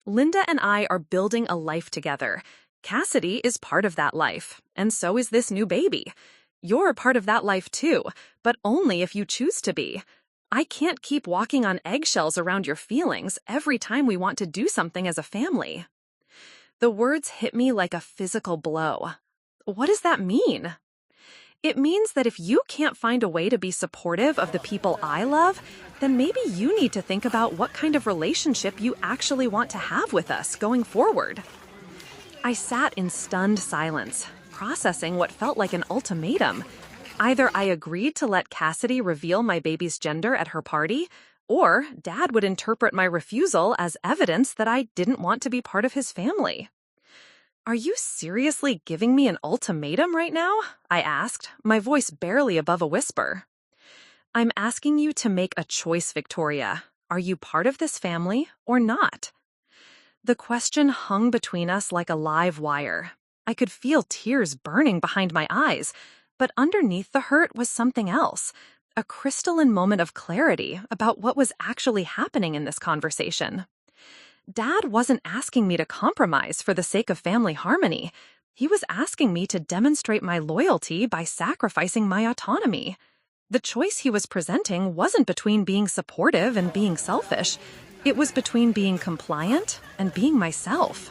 A: Linda and I are building a life together. Cassidy is part of that life, and so is this new baby. You're a part of that life too, but only if you choose to be. I can't keep walking on eggshells around your feelings every time we want to do something as a family. The words hit me like a physical blow. What does that mean? It means that if you can't find a way to be supportive of the people I love, then maybe you need to think about what kind of relationship you actually want to have with us going forward. I sat in stunned silence, processing what felt like an ultimatum. Either I agreed to let Cassidy reveal my baby's gender at her party, or Dad would interpret my refusal as evidence that I didn't want to be part of his family. Are you seriously giving me an ultimatum right now? I asked, my voice barely above a whisper. I'm asking you to make a choice, Victoria. Are you part of this family or not? The question hung between us like a live wire. I could feel tears burning behind my eyes, but underneath the hurt was something else, a crystalline moment of clarity about what was actually happening in this conversation. Dad wasn't asking me to compromise for the sake of family harmony. He was asking me to demonstrate my loyalty by sacrificing my autonomy. The choice he was presenting wasn't between being supportive and being selfish. It was between being compliant and being myself.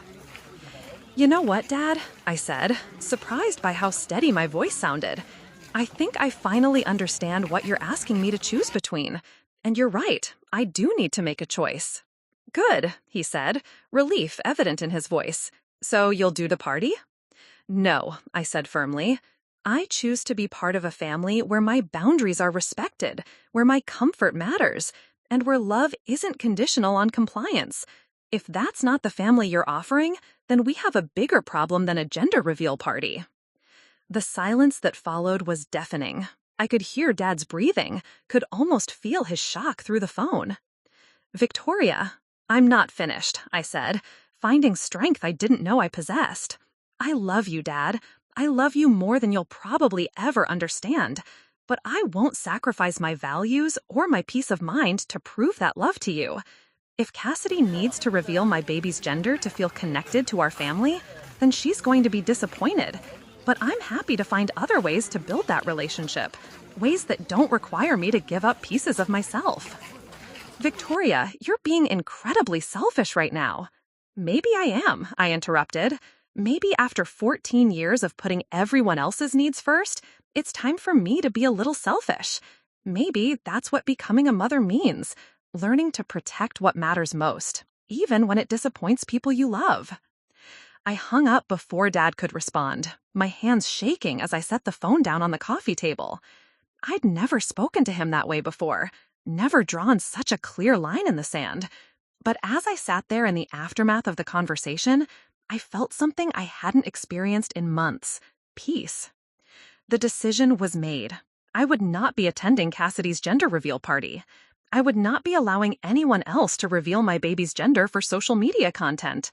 A: You know what, Dad? I said, surprised by how steady my voice sounded. I think I finally understand what you're asking me to choose between. And you're right, I do need to make a choice. Good, he said, relief evident in his voice. So you'll do the party? No, I said firmly. I choose to be part of a family where my boundaries are respected, where my comfort matters, and where love isn't conditional on compliance. If that's not the family you're offering, then we have a bigger problem than a gender reveal party. The silence that followed was deafening. I could hear Dad's breathing, could almost feel his shock through the phone. Victoria, I'm not finished, I said, finding strength I didn't know I possessed. I love you, Dad. I love you more than you'll probably ever understand. But I won't sacrifice my values or my peace of mind to prove that love to you. If Cassidy needs to reveal my baby's gender to feel connected to our family, then she's going to be disappointed. But I'm happy to find other ways to build that relationship, ways that don't require me to give up pieces of myself. Victoria, you're being incredibly selfish right now. Maybe I am, I interrupted. Maybe after 14 years of putting everyone else's needs first, it's time for me to be a little selfish. Maybe that's what becoming a mother means, learning to protect what matters most, even when it disappoints people you love. I hung up before Dad could respond, my hands shaking as I set the phone down on the coffee table. I'd never spoken to him that way before. never drawn such a clear line in the sand. But as I sat there in the aftermath of the conversation, I felt something I hadn't experienced in months: peace. The decision was made. I would not be attending Cassidy's gender reveal party. I would not be allowing anyone else to reveal my baby's gender for social media content.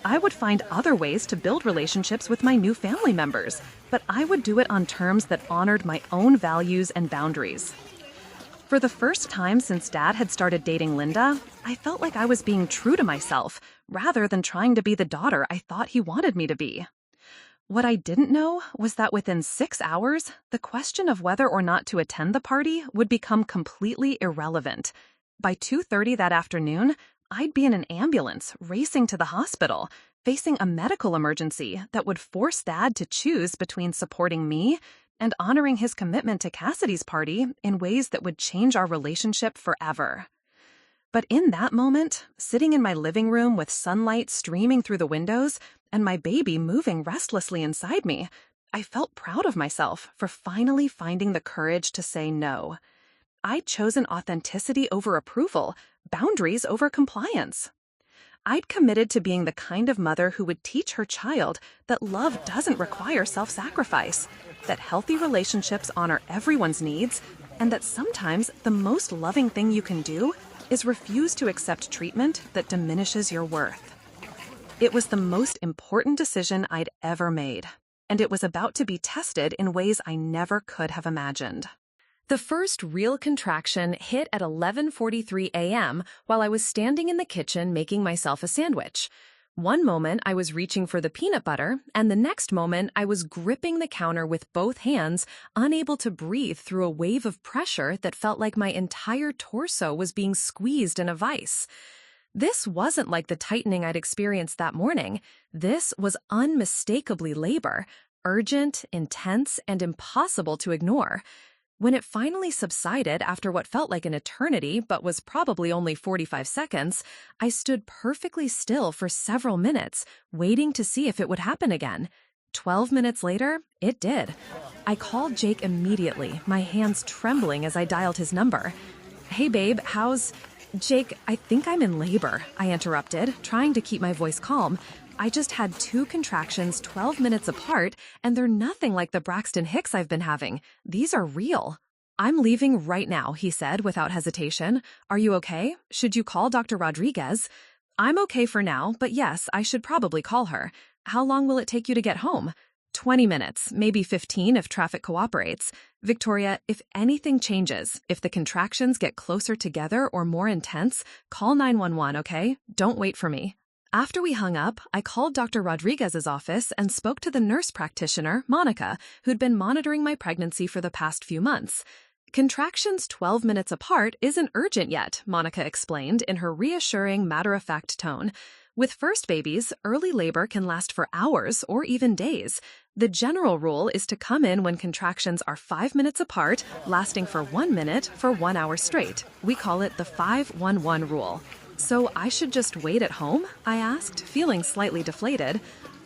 A: I would find other ways to build relationships with my new family members, but I would do it on terms that honored my own values and boundaries. For the first time since Dad had started dating Linda, I felt like I was being true to myself, rather than trying to be the daughter I thought he wanted me to be. What I didn't know was that within 6 hours, the question of whether or not to attend the party would become completely irrelevant. By 2:30 that afternoon, I'd be in an ambulance racing to the hospital, facing a medical emergency that would force Dad to choose between supporting me and honoring his commitment to Cassidy's party in ways that would change our relationship forever. But in that moment, sitting in my living room with sunlight streaming through the windows and my baby moving restlessly inside me, I felt proud of myself for finally finding the courage to say no. I'd chosen authenticity over approval, boundaries over compliance. I'd committed to being the kind of mother who would teach her child that love doesn't require self-sacrifice, that healthy relationships honor everyone's needs, and that sometimes the most loving thing you can do is refuse to accept treatment that diminishes your worth. It was the most important decision I'd ever made, and it was about to be tested in ways I never could have imagined. The first real contraction hit at 11:43 a.m. while I was standing in the kitchen making myself a sandwich. One moment I was reaching for the peanut butter, and the next moment I was gripping the counter with both hands, unable to breathe through a wave of pressure that felt like my entire torso was being squeezed in a vice. This wasn't like the tightening I'd experienced that morning. This was unmistakably labor, urgent, intense, and impossible to ignore. When it finally subsided after what felt like an eternity but was probably only 45 seconds, I stood perfectly still for several minutes, waiting to see if it would happen again. 12 minutes later, it did. I called Jake immediately, my hands trembling as I dialed his number. "Hey babe, how's—" "Jake, I think I'm in labor," I interrupted, trying to keep my voice calm. "I just had 2 contractions 12 minutes apart, and they're nothing like the Braxton Hicks I've been having. These are real." "I'm leaving right now," he said without hesitation. "Are you okay? Should you call Dr. Rodriguez?" "I'm okay for now, but yes, I should probably call her. How long will it take you to get home?" 20 minutes, maybe 15 if traffic cooperates. "Victoria, if anything changes, if the contractions get closer together or more intense, call 911, okay? Don't wait for me." After we hung up, I called Dr. Rodriguez's office and spoke to the nurse practitioner, Monica, who'd been monitoring my pregnancy for the past few months. "Contractions 12 minutes apart isn't urgent yet," Monica explained in her reassuring, matter-of-fact tone. "With first babies, early labor can last for hours or even days. The general rule is to come in when contractions are 5 minutes apart, lasting for 1 minute for 1 hour straight. We call it the 5-1-1 rule." "So I should just wait at home?" I asked, feeling slightly deflated.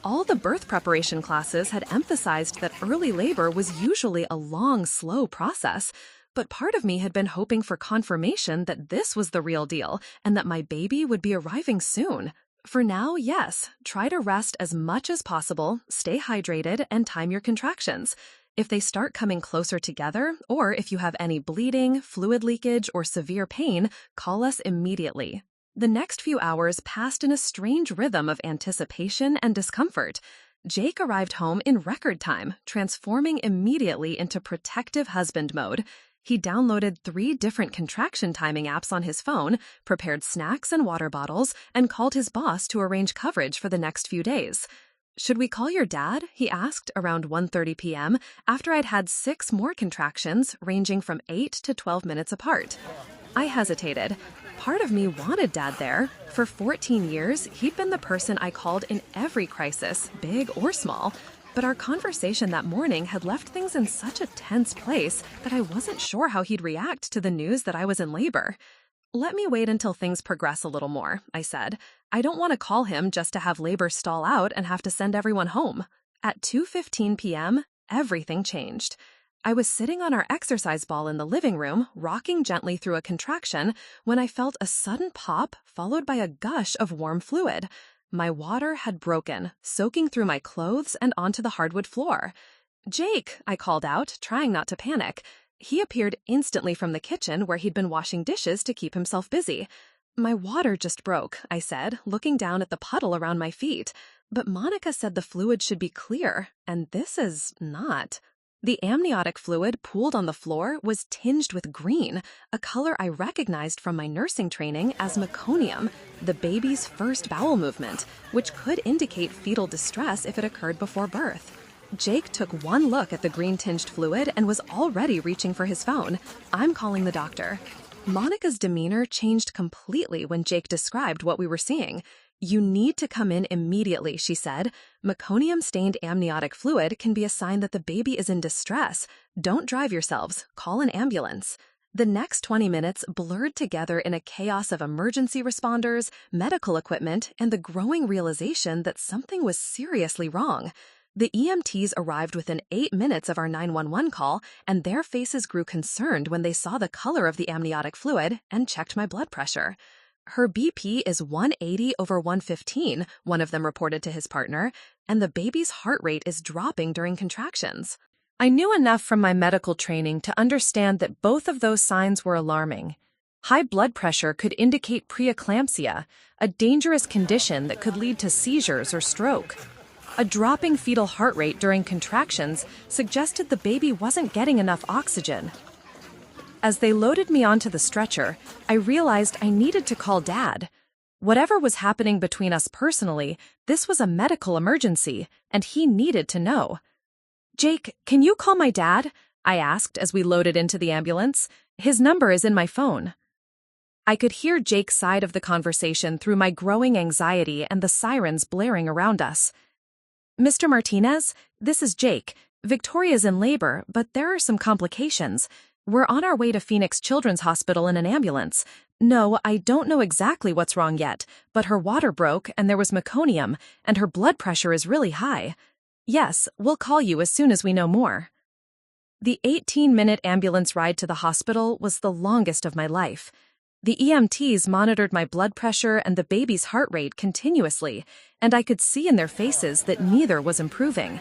A: All the birth preparation classes had emphasized that early labor was usually a long, slow process, but part of me had been hoping for confirmation that this was the real deal and that my baby would be arriving soon. For now, yes, try to rest as much as possible, stay hydrated, and time your contractions. If they start coming closer together, or if you have any bleeding, fluid leakage, or severe pain, call us immediately. The next few hours passed in a strange rhythm of anticipation and discomfort. Jake arrived home in record time, transforming immediately into protective husband mode. He downloaded 3 different contraction timing apps on his phone, prepared snacks and water bottles, and called his boss to arrange coverage for the next few days. "Should we call your dad?" he asked around 1:30 p.m. after I'd had 6 more contractions ranging from 8 to 12 minutes apart. I hesitated. Part of me wanted Dad there. For 14 years, he'd been the person I called in every crisis, big or small. But our conversation that morning had left things in such a tense place that I wasn't sure how he'd react to the news that I was in labor. "Let me wait until things progress a little more," I said. "I don't want to call him just to have labor stall out and have to send everyone home." At 2:15 p.m., everything changed. I was sitting on our exercise ball in the living room, rocking gently through a contraction, when I felt a sudden pop followed by a gush of warm fluid. My water had broken, soaking through my clothes and onto the hardwood floor. "Jake," I called out, trying not to panic. He appeared instantly from the kitchen where he'd been washing dishes to keep himself busy. "My water just broke," I said, looking down at the puddle around my feet. "But Monica said the fluid should be clear, and this is not." The amniotic fluid pooled on the floor was tinged with green, a color I recognized from my nursing training as meconium, the baby's first bowel movement, which could indicate fetal distress if it occurred before birth. Jake took one look at the green-tinged fluid and was already reaching for his phone. "I'm calling the doctor." Monica's demeanor changed completely when Jake described what we were seeing. "You need to come in immediately," she said. "Meconium-stained amniotic fluid can be a sign that the baby is in distress. Don't drive yourselves. Call an ambulance." The next 20 minutes blurred together in a chaos of emergency responders, medical equipment, and the growing realization that something was seriously wrong. The EMTs arrived within 8 minutes of our 911 call, and their faces grew concerned when they saw the color of the amniotic fluid and checked my blood pressure. "Her BP is 180/115, one of them reported to his partner, and the baby's heart rate is dropping during contractions." I knew enough from my medical training to understand that both of those signs were alarming. High blood pressure could indicate preeclampsia, a dangerous condition that could lead to seizures or stroke. A dropping fetal heart rate during contractions suggested the baby wasn't getting enough oxygen. As they loaded me onto the stretcher, I realized I needed to call Dad. Whatever was happening between us personally, this was a medical emergency, and he needed to know. "Jake, can you call my dad?" I asked as we loaded into the ambulance. "His number is in my phone." I could hear Jake's side of the conversation through my growing anxiety and the sirens blaring around us. "Mr. Martinez, this is Jake. Victoria's in labor, but there are some complications. We're on our way to Phoenix Children's Hospital in an ambulance. No, I don't know exactly what's wrong yet, but her water broke and there was meconium, and her blood pressure is really high. Yes, we'll call you as soon as we know more." The 18-minute ambulance ride to the hospital was the longest of my life. The EMTs monitored my blood pressure and the baby's heart rate continuously, and I could see in their faces that neither was improving.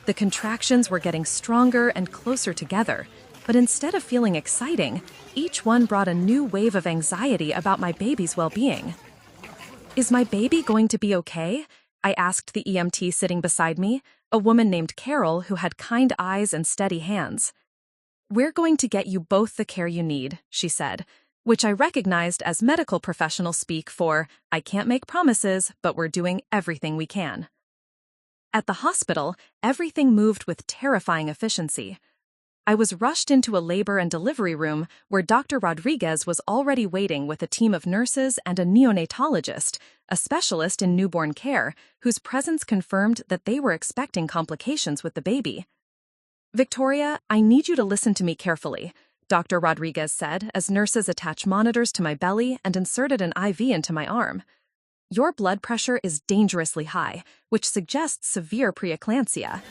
A: The contractions were getting stronger and closer together, but instead of feeling exciting, each one brought a new wave of anxiety about my baby's well-being. "Is my baby going to be okay?" I asked the EMT sitting beside me, a woman named Carol who had kind eyes and steady hands. "We're going to get you both the care you need," she said, which I recognized as medical professional speak for, "I can't make promises, but we're doing everything we can." At the hospital, everything moved with terrifying efficiency. I was rushed into a labor and delivery room where Dr. Rodriguez was already waiting with a team of nurses and a neonatologist, a specialist in newborn care, whose presence confirmed that they were expecting complications with the baby. "Victoria, I need you to listen to me carefully," Dr. Rodriguez said as nurses attached monitors to my belly and inserted an IV into my arm. "Your blood pressure is dangerously high, which suggests severe preeclampsia.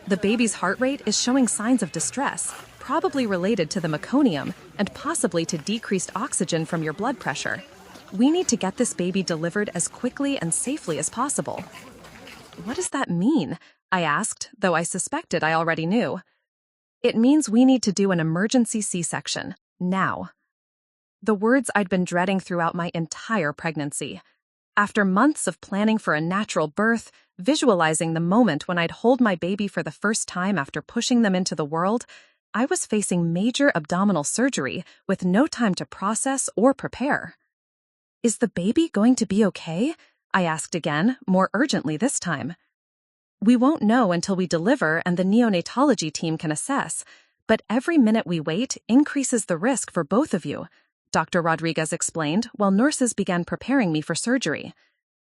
A: The baby's heart rate is showing signs of distress, probably related to the meconium and possibly to decreased oxygen from your blood pressure. We need to get this baby delivered as quickly and safely as possible." "What does that mean?" I asked, though I suspected I already knew. "It means we need to do an emergency C-section, now." The words I'd been dreading throughout my entire pregnancy. After months of planning for a natural birth, visualizing the moment when I'd hold my baby for the first time after pushing them into the world, I was facing major abdominal surgery with no time to process or prepare. "Is the baby going to be okay?" I asked again, more urgently this time. "We won't know until we deliver and the neonatology team can assess, but every minute we wait increases the risk for both of you," Dr. Rodriguez explained while nurses began preparing me for surgery.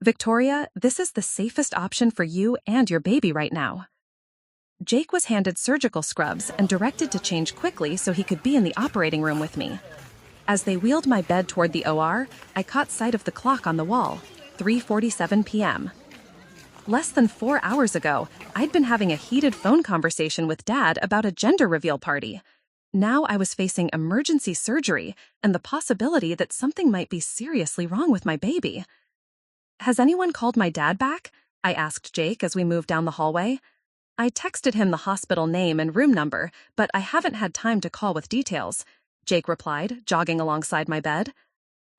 A: "Victoria, this is the safest option for you and your baby right now." Jake was handed surgical scrubs and directed to change quickly so he could be in the operating room with me. As they wheeled my bed toward the OR, I caught sight of the clock on the wall, 3:47 p.m.
B: Less than 4 hours ago, I'd been having a heated phone conversation with Dad about a gender reveal party. Now I was facing emergency surgery and the possibility that something might be seriously wrong with my baby. "Has anyone called my dad back?" I asked Jake as we moved down the hallway. I texted him the hospital name and room number, but I haven't had time to call with details, Jake replied, jogging alongside my bed.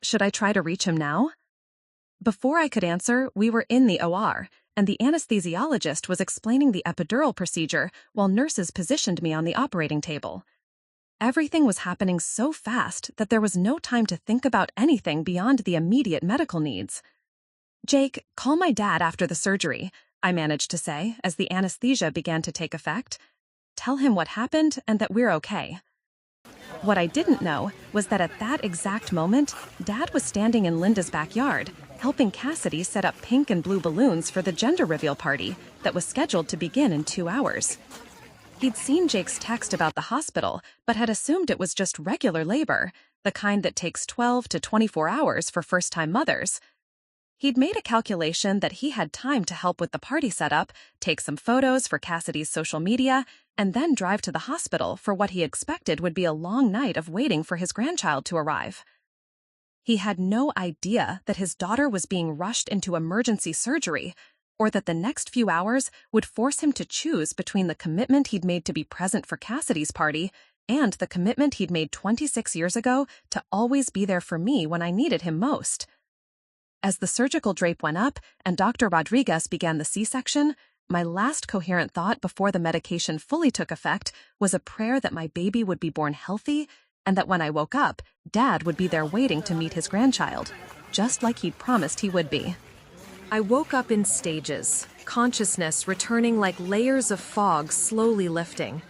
B: "Should I try to reach him now?" Before I could answer, we were in the OR, and the anesthesiologist was explaining the epidural procedure while nurses positioned me on the operating table. Everything was happening so fast that there was no time to think about anything beyond the immediate medical needs. "Jake, call my dad after the surgery," I managed to say as the anesthesia began to take effect. "Tell him what happened and that we're okay." What I didn't know was that at that exact moment, Dad was standing in Linda's backyard, helping Cassidy set up pink and blue balloons for the gender reveal party that was scheduled to begin in 2 hours. He'd seen Jake's text about the hospital, but had assumed it was just regular labor, the kind that takes 12 to 24 hours for first-time mothers. He'd made a calculation that he had time to help with the party setup, take some photos for Cassidy's social media, and then drive to the hospital for what he expected would be a long night of waiting for his grandchild to arrive. He had no idea that his daughter was being rushed into emergency surgery, or that the next few hours would force him to choose between the commitment he'd made to be present for Cassidy's party and the commitment he'd made 26 years ago to always be there for me when I needed him most. As the surgical drape went up and Dr. Rodriguez began the C-section, my last coherent thought before the medication fully took effect was a prayer that my baby would be born healthy and that when I woke up, Dad would be there waiting to meet his grandchild, just like he'd promised he would be.
A: I woke up in stages, consciousness returning like layers of fog slowly lifting.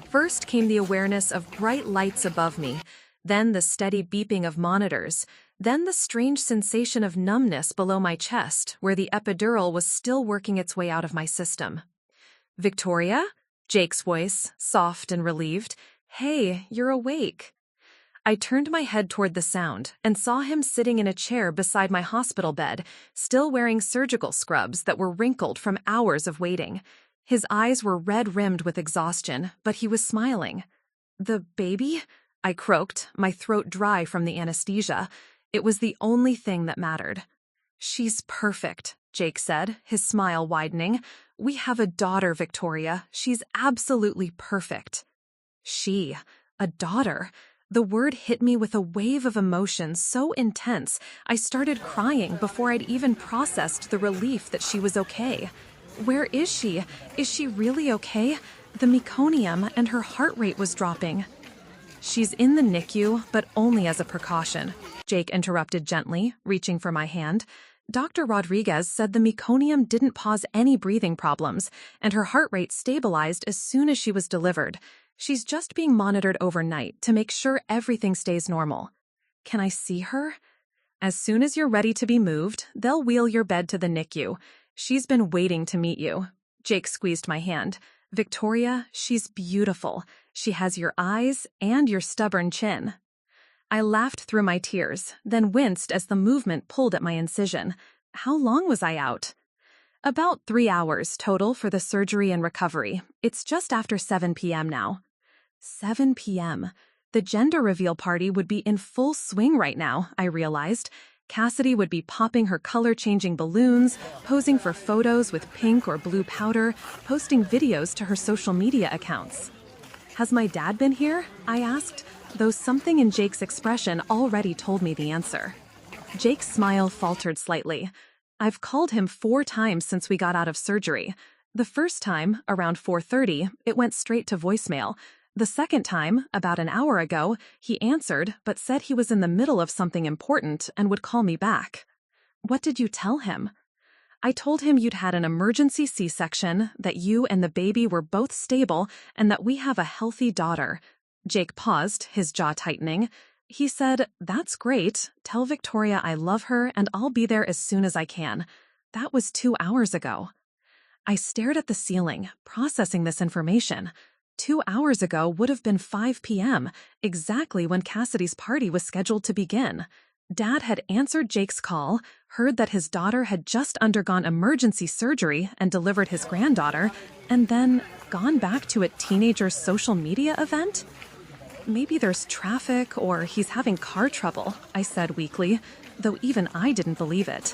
A: First came the awareness of bright lights above me, then the steady beeping of monitors, then the strange sensation of numbness below my chest where the epidural was still working its way out of my system. "Victoria?" Jake's voice, soft and relieved. "Hey, you're awake." I turned my head toward the sound and saw him sitting in a chair beside my hospital bed, still wearing surgical scrubs that were wrinkled from hours of waiting. His eyes were red-rimmed with exhaustion, but he was smiling. "The baby?" I croaked, my throat dry from the anesthesia. It was the only thing that mattered. "She's perfect," Jake said, his smile widening. "We have a daughter, Victoria. She's absolutely perfect." A daughter. The word hit me with a wave of emotion so intense, I started crying before I'd even processed the relief that she was okay. Where is she? Is she really okay? The meconium and her heart rate was dropping. "She's in the NICU, but only as a precaution," Jake interrupted gently, reaching for my hand. "Dr. Rodriguez said the meconium didn't cause any breathing problems, and her heart rate stabilized as soon as she was delivered. She's just being monitored overnight to make sure everything stays normal." "Can I see her?" "As soon as you're ready to be moved, they'll wheel your bed to the NICU. She's been waiting to meet you." Jake squeezed my hand. "Victoria, she's beautiful. She has your eyes and your stubborn chin." I laughed through my tears, then winced as the movement pulled at my incision. How long was I out? "About 3 hours total for the surgery and recovery. It's just after 7 p.m. now." 7 p.m. The gender reveal party would be in full swing right now, I realized. Cassidy would be popping her color-changing balloons, posing for photos with pink or blue powder, posting videos to her social media accounts. "Has my dad been here?" I asked, though something in Jake's expression already told me the answer. Jake's smile faltered slightly. "I've called him 4 times since we got out of surgery. The first time, around 4:30, it went straight to voicemail. The second time, about an hour ago, he answered but said he was in the middle of something important and would call me back." "What did you tell him?" "I told him you'd had an emergency C-section, that you and the baby were both stable, and that we have a healthy daughter." Jake paused, his jaw tightening. He said, "That's great. Tell Victoria I love her and I'll be there as soon as I can." That was 2 hours ago. I stared at the ceiling, processing this information. 2 hours ago would have been 5 p.m., exactly when Cassidy's party was scheduled to begin. Dad had answered Jake's call, heard that his daughter had just undergone emergency surgery and delivered his granddaughter, and then gone back to a teenager's social media event? Maybe there's traffic or he's having car trouble, I said weakly, though even I didn't believe it.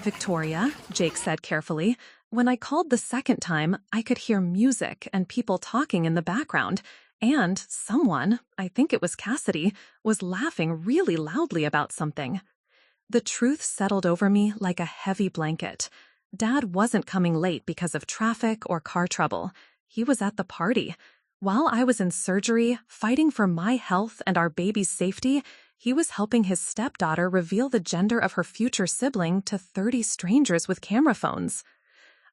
A: Victoria, Jake said carefully, when I called the second time, I could hear music and people talking in the background, and someone, I think it was Cassidy, was laughing really loudly about something. The truth settled over me like a heavy blanket. Dad wasn't coming late because of traffic or car trouble. He was at the party. While I was in surgery, fighting for my health and our baby's safety, he was helping his stepdaughter reveal the gender of her future sibling to 30 strangers with camera phones.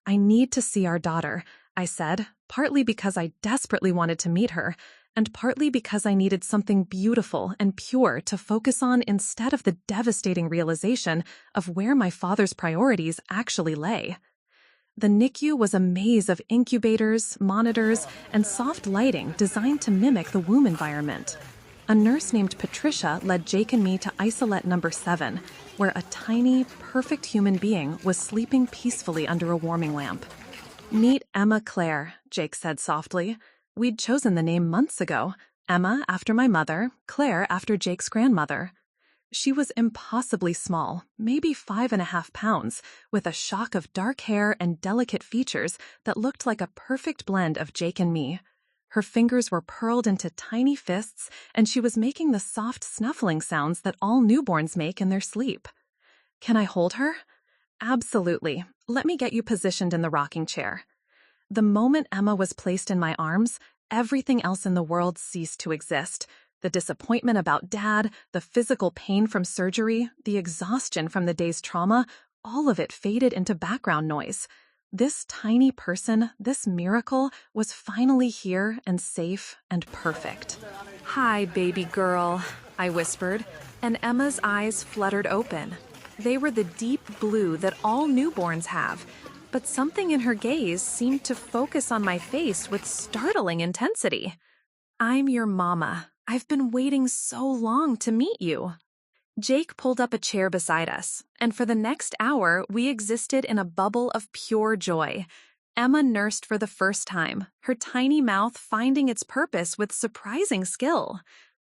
A: I need to see our daughter, I said, partly because I desperately wanted to meet her, and partly because I needed something beautiful and pure to focus on instead of the devastating realization of where my father's priorities actually lay. The NICU was a maze of incubators, monitors, and soft lighting designed to mimic the womb environment. A nurse named Patricia led Jake and me to isolette number 7, where a tiny, perfect human being was sleeping peacefully under a warming lamp. "Meet Emma Claire," Jake said softly. We'd chosen the name months ago, Emma after my mother, Claire after Jake's grandmother. She was impossibly small, maybe 5.5 pounds, with a shock of dark hair and delicate features that looked like a perfect blend of Jake and me. Her fingers were pearled into tiny fists, and she was making the soft snuffling sounds that all newborns make in their sleep. "Can I hold her?" "Absolutely. Let me get you positioned in the rocking chair." The moment Emma was placed in my arms, everything else in the world ceased to exist. The disappointment about Dad, the physical pain from surgery, the exhaustion from the day's trauma, all of it faded into background noise. This tiny person, this miracle, was finally here and safe and perfect. "Hi, baby girl," I whispered, and Emma's eyes fluttered open. They were the deep blue that all newborns have, but something in her gaze seemed to focus on my face with startling intensity. "I'm your mama. I've been waiting so long to meet you." Jake pulled up a chair beside us, and for the next hour, we existed in a bubble of pure joy. Emma nursed for the first time, her tiny mouth finding its purpose with surprising skill.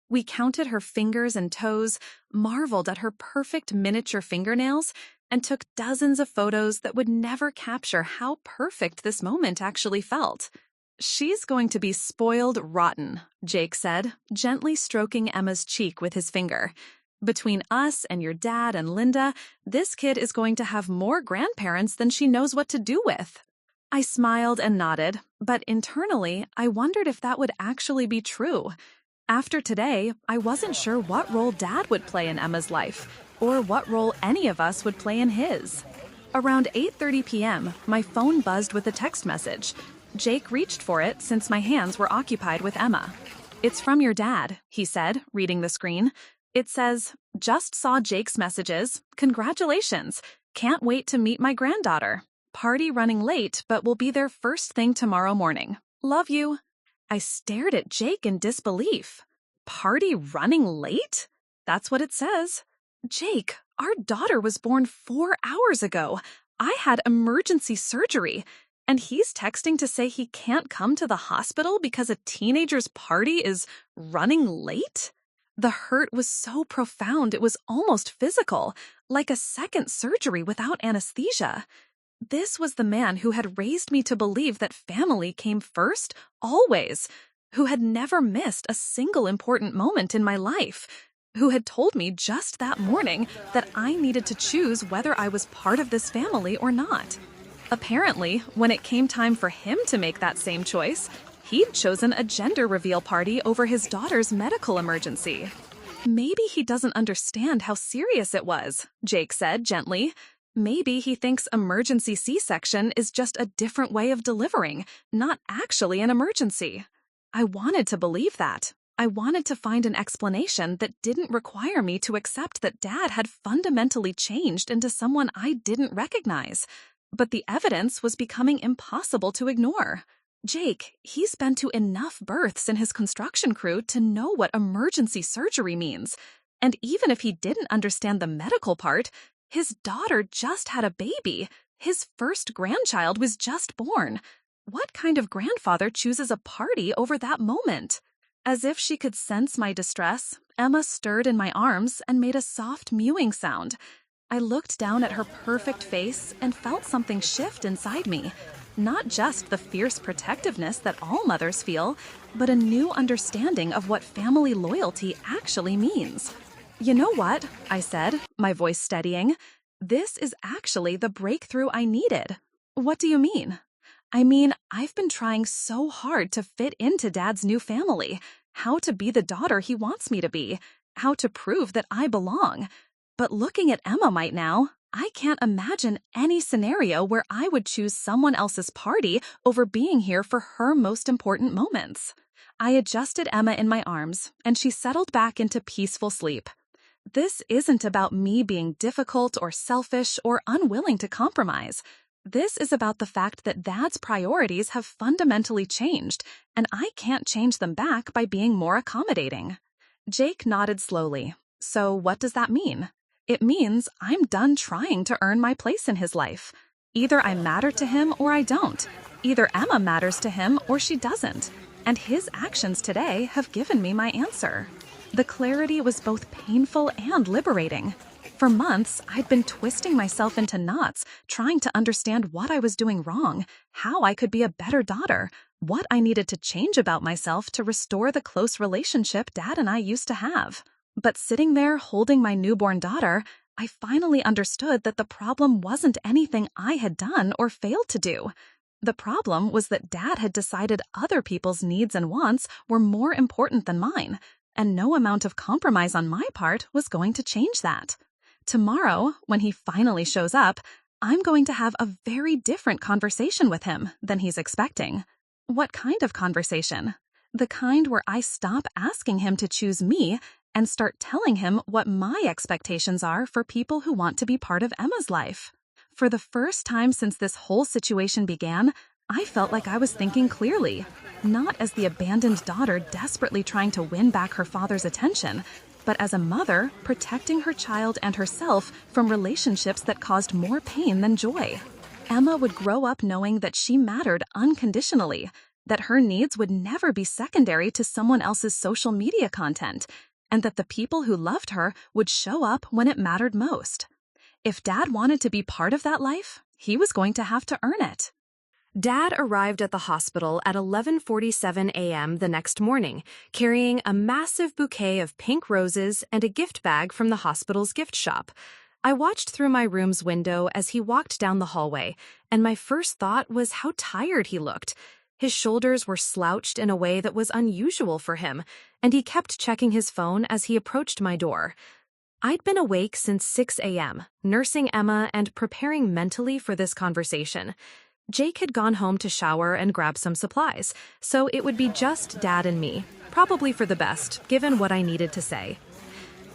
A: We counted her fingers and toes, marveled at her perfect miniature fingernails, and took dozens of photos that would never capture how perfect this moment actually felt. "She's going to be spoiled rotten," Jake said, gently stroking Emma's cheek with his finger. "Between us and your dad and Linda, this kid is going to have more grandparents than she knows what to do with." I smiled and nodded, but internally, I wondered if that would actually be true. After today, I wasn't sure what role Dad would play in Emma's life, or what role any of us would play in his. Around 8:30 p.m., my phone buzzed with a text message. Jake reached for it since my hands were occupied with Emma. "It's from your dad," he said, reading the screen. It says, "Just saw Jake's messages. Congratulations. Can't wait to meet my granddaughter. Party running late, but will be there first thing tomorrow morning. Love you." I stared at Jake in disbelief. "Party running late?" That's what it says. "Jake, our daughter was born 4 hours ago. I had emergency surgery. And he's texting to say he can't come to the hospital because a teenager's party is running late?" The hurt was so profound it was almost physical, like a second surgery without anesthesia. This was the man who had raised me to believe that family came first, always, who had never missed a single important moment in my life, who had told me just that morning that I needed to choose whether I was part of this family or not. Apparently, when it came time for him to make that same choice, he'd chosen a gender reveal party over his daughter's medical emergency. "Maybe he doesn't understand how serious it was," Jake said gently. "Maybe he thinks emergency C-section is just a different way of delivering, not actually an emergency." I wanted to believe that. I wanted to find an explanation that didn't require me to accept that Dad had fundamentally changed into someone I didn't recognize. But the evidence was becoming impossible to ignore. Jake, he's been to enough births in his construction crew to know what emergency surgery means. And even if he didn't understand the medical part, his daughter just had a baby. His first grandchild was just born. What kind of grandfather chooses a party over that moment? As if she could sense my distress, Emma stirred in my arms and made a soft mewing sound. I looked down at her perfect face and felt something shift inside me. Not just the fierce protectiveness that all mothers feel, but a new understanding of what family loyalty actually means. "You know what?" I said, my voice steadying. "This is actually the breakthrough I needed." "What do you mean?" "I mean, I've been trying so hard to fit into Dad's new family, how to be the daughter he wants me to be, how to prove that I belong. But looking at Emma right now, I can't imagine any scenario where I would choose someone else's party over being here for her most important moments." I adjusted Emma in my arms, and she settled back into peaceful sleep. This isn't about me being difficult or selfish or unwilling to compromise. This is about the fact that Dad's priorities have fundamentally changed, and I can't change them back by being more accommodating. Jake nodded slowly. "So what does that mean?" "It means I'm done trying to earn my place in his life. Either I matter to him or I don't. Either Emma matters to him or she doesn't. And his actions today have given me my answer." The clarity was both painful and liberating. For months, I'd been twisting myself into knots, trying to understand what I was doing wrong, how I could be a better daughter, what I needed to change about myself to restore the close relationship Dad and I used to have. But sitting there holding my newborn daughter, I finally understood that the problem wasn't anything I had done or failed to do. The problem was that Dad had decided other people's needs and wants were more important than mine, and no amount of compromise on my part was going to change that. Tomorrow, when he finally shows up, I'm going to have a very different conversation with him than he's expecting. What kind of conversation? The kind where I stop asking him to choose me and start telling him what my expectations are for people who want to be part of Emma's life. For the first time since this whole situation began, I felt like I was thinking clearly, not as the abandoned daughter desperately trying to win back her father's attention, but as a mother protecting her child and herself from relationships that caused more pain than joy. Emma would grow up knowing that she mattered unconditionally, that her needs would never be secondary to someone else's social media content, and that the people who loved her would show up when it mattered most. If Dad wanted to be part of that life, he was going to have to earn it. Dad arrived at the hospital at 11:47 a.m. the next morning, carrying a massive bouquet of pink roses and a gift bag from the hospital's gift shop. I watched through my room's window as he walked down the hallway, and my first thought was how tired he looked. His shoulders were slouched in a way that was unusual for him, and he kept checking his phone as he approached my door. I'd been awake since 6 a.m., nursing Emma and preparing mentally for this conversation. Jake had gone home to shower and grab some supplies, so it would be just Dad and me, probably for the best, given what I needed to say.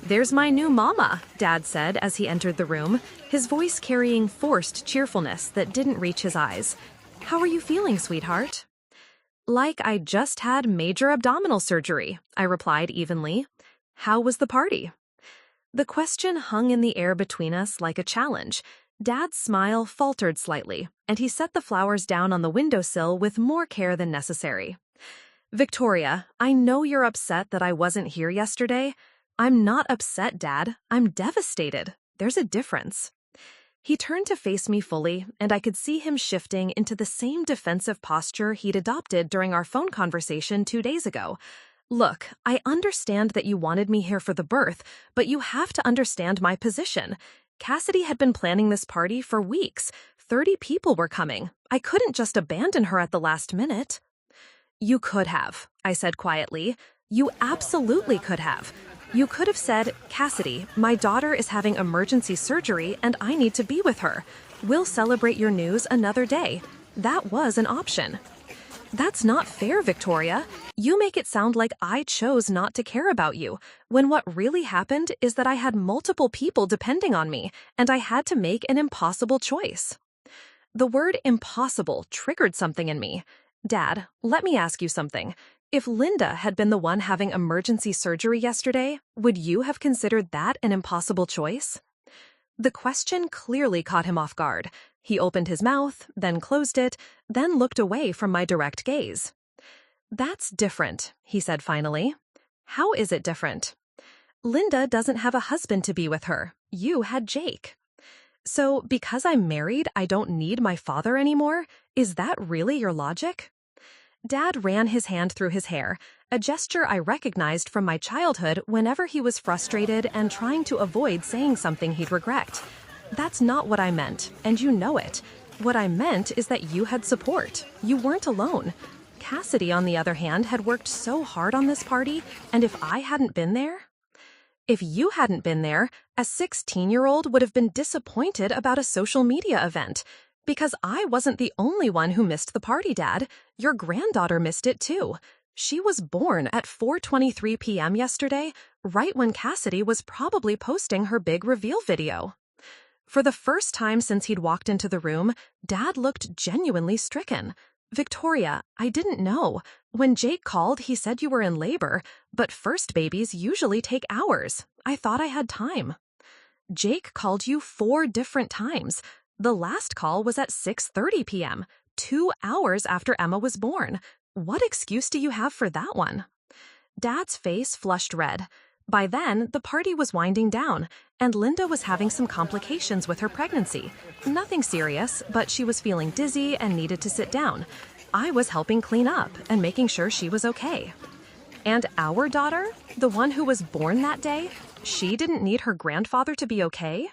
A: "There's my new mama," Dad said as he entered the room, his voice carrying forced cheerfulness that didn't reach his eyes. "How are you feeling, sweetheart?" "Like I just had major abdominal surgery," I replied evenly. "How was the party?" The question hung in the air between us like a challenge. Dad's smile faltered slightly, and he set the flowers down on the windowsill with more care than necessary. "Victoria, I know you're upset that I wasn't here yesterday. I'm not upset, Dad. I'm devastated. There's a difference." He turned to face me fully, and I could see him shifting into the same defensive posture he'd adopted during our phone conversation 2 days ago. "Look, I understand that you wanted me here for the birth, but you have to understand my position. Cassidy had been planning this party for weeks. 30 people were coming. I couldn't just abandon her at the last minute." "You could have," I said quietly. "You absolutely could have. You could have said, 'Cassidy, my daughter is having emergency surgery and I need to be with her. We'll celebrate your news another day.' That was an option." "That's not fair, Victoria. You make it sound like I chose not to care about you, when what really happened is that I had multiple people depending on me, and I had to make an impossible choice." The word impossible triggered something in me. "Dad, let me ask you something. If Linda had been the one having emergency surgery yesterday, would you have considered that an impossible choice? The question clearly caught him off guard. He opened his mouth, then closed it, then looked away from my direct gaze. "That's different," he said finally. "How is it different?" "Linda doesn't have a husband to be with her. You had Jake." "So because I'm married, I don't need my father anymore? Is that really your logic?" Dad ran his hand through his hair, a gesture I recognized from my childhood whenever he was frustrated and trying to avoid saying something he'd regret. "That's not what I meant, and you know it. What I meant is that you had support. You weren't alone. Cassidy, on the other hand, had worked so hard on this party, and if I hadn't been there..." "If you hadn't been there, a 16-year-old would have been disappointed about a social media event. Because I wasn't the only one who missed the party, Dad. Your granddaughter missed it too. She was born at 4:23 p.m. yesterday, right when Cassidy was probably posting her big reveal video." For the first time since he'd walked into the room, Dad looked genuinely stricken. "Victoria, I didn't know. When Jake called, he said you were in labor, but first babies usually take hours. I thought I had time." "Jake called you 4 different times. The last call was at 6:30 p.m., 2 hours after Emma was born. What excuse do you have for that one?" Dad's face flushed red. By then, the party was winding down, and Linda was having some complications with her pregnancy. Nothing serious, but she was feeling dizzy and needed to sit down. I was helping clean up and making sure she was okay. "And our daughter, the one who was born that day, she didn't need her grandfather to be okay?"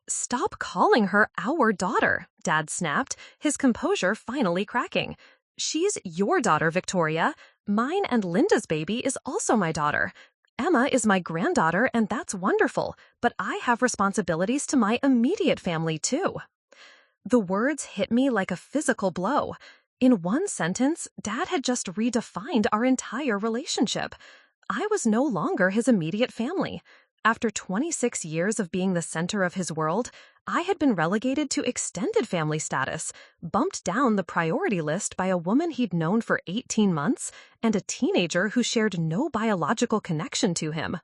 A: "Stop calling her our daughter," Dad snapped, his composure finally cracking. "She's your daughter, Victoria. Mine and Linda's baby is also my daughter. Emma is my granddaughter, and that's wonderful, but I have responsibilities to my immediate family, too." The words hit me like a physical blow. In one sentence, Dad had just redefined our entire relationship. I was no longer his immediate family. After 26 years of being the center of his world, I had been relegated to extended family status, bumped down the priority list by a woman he'd known for 18 months and a teenager who shared no biological connection to him.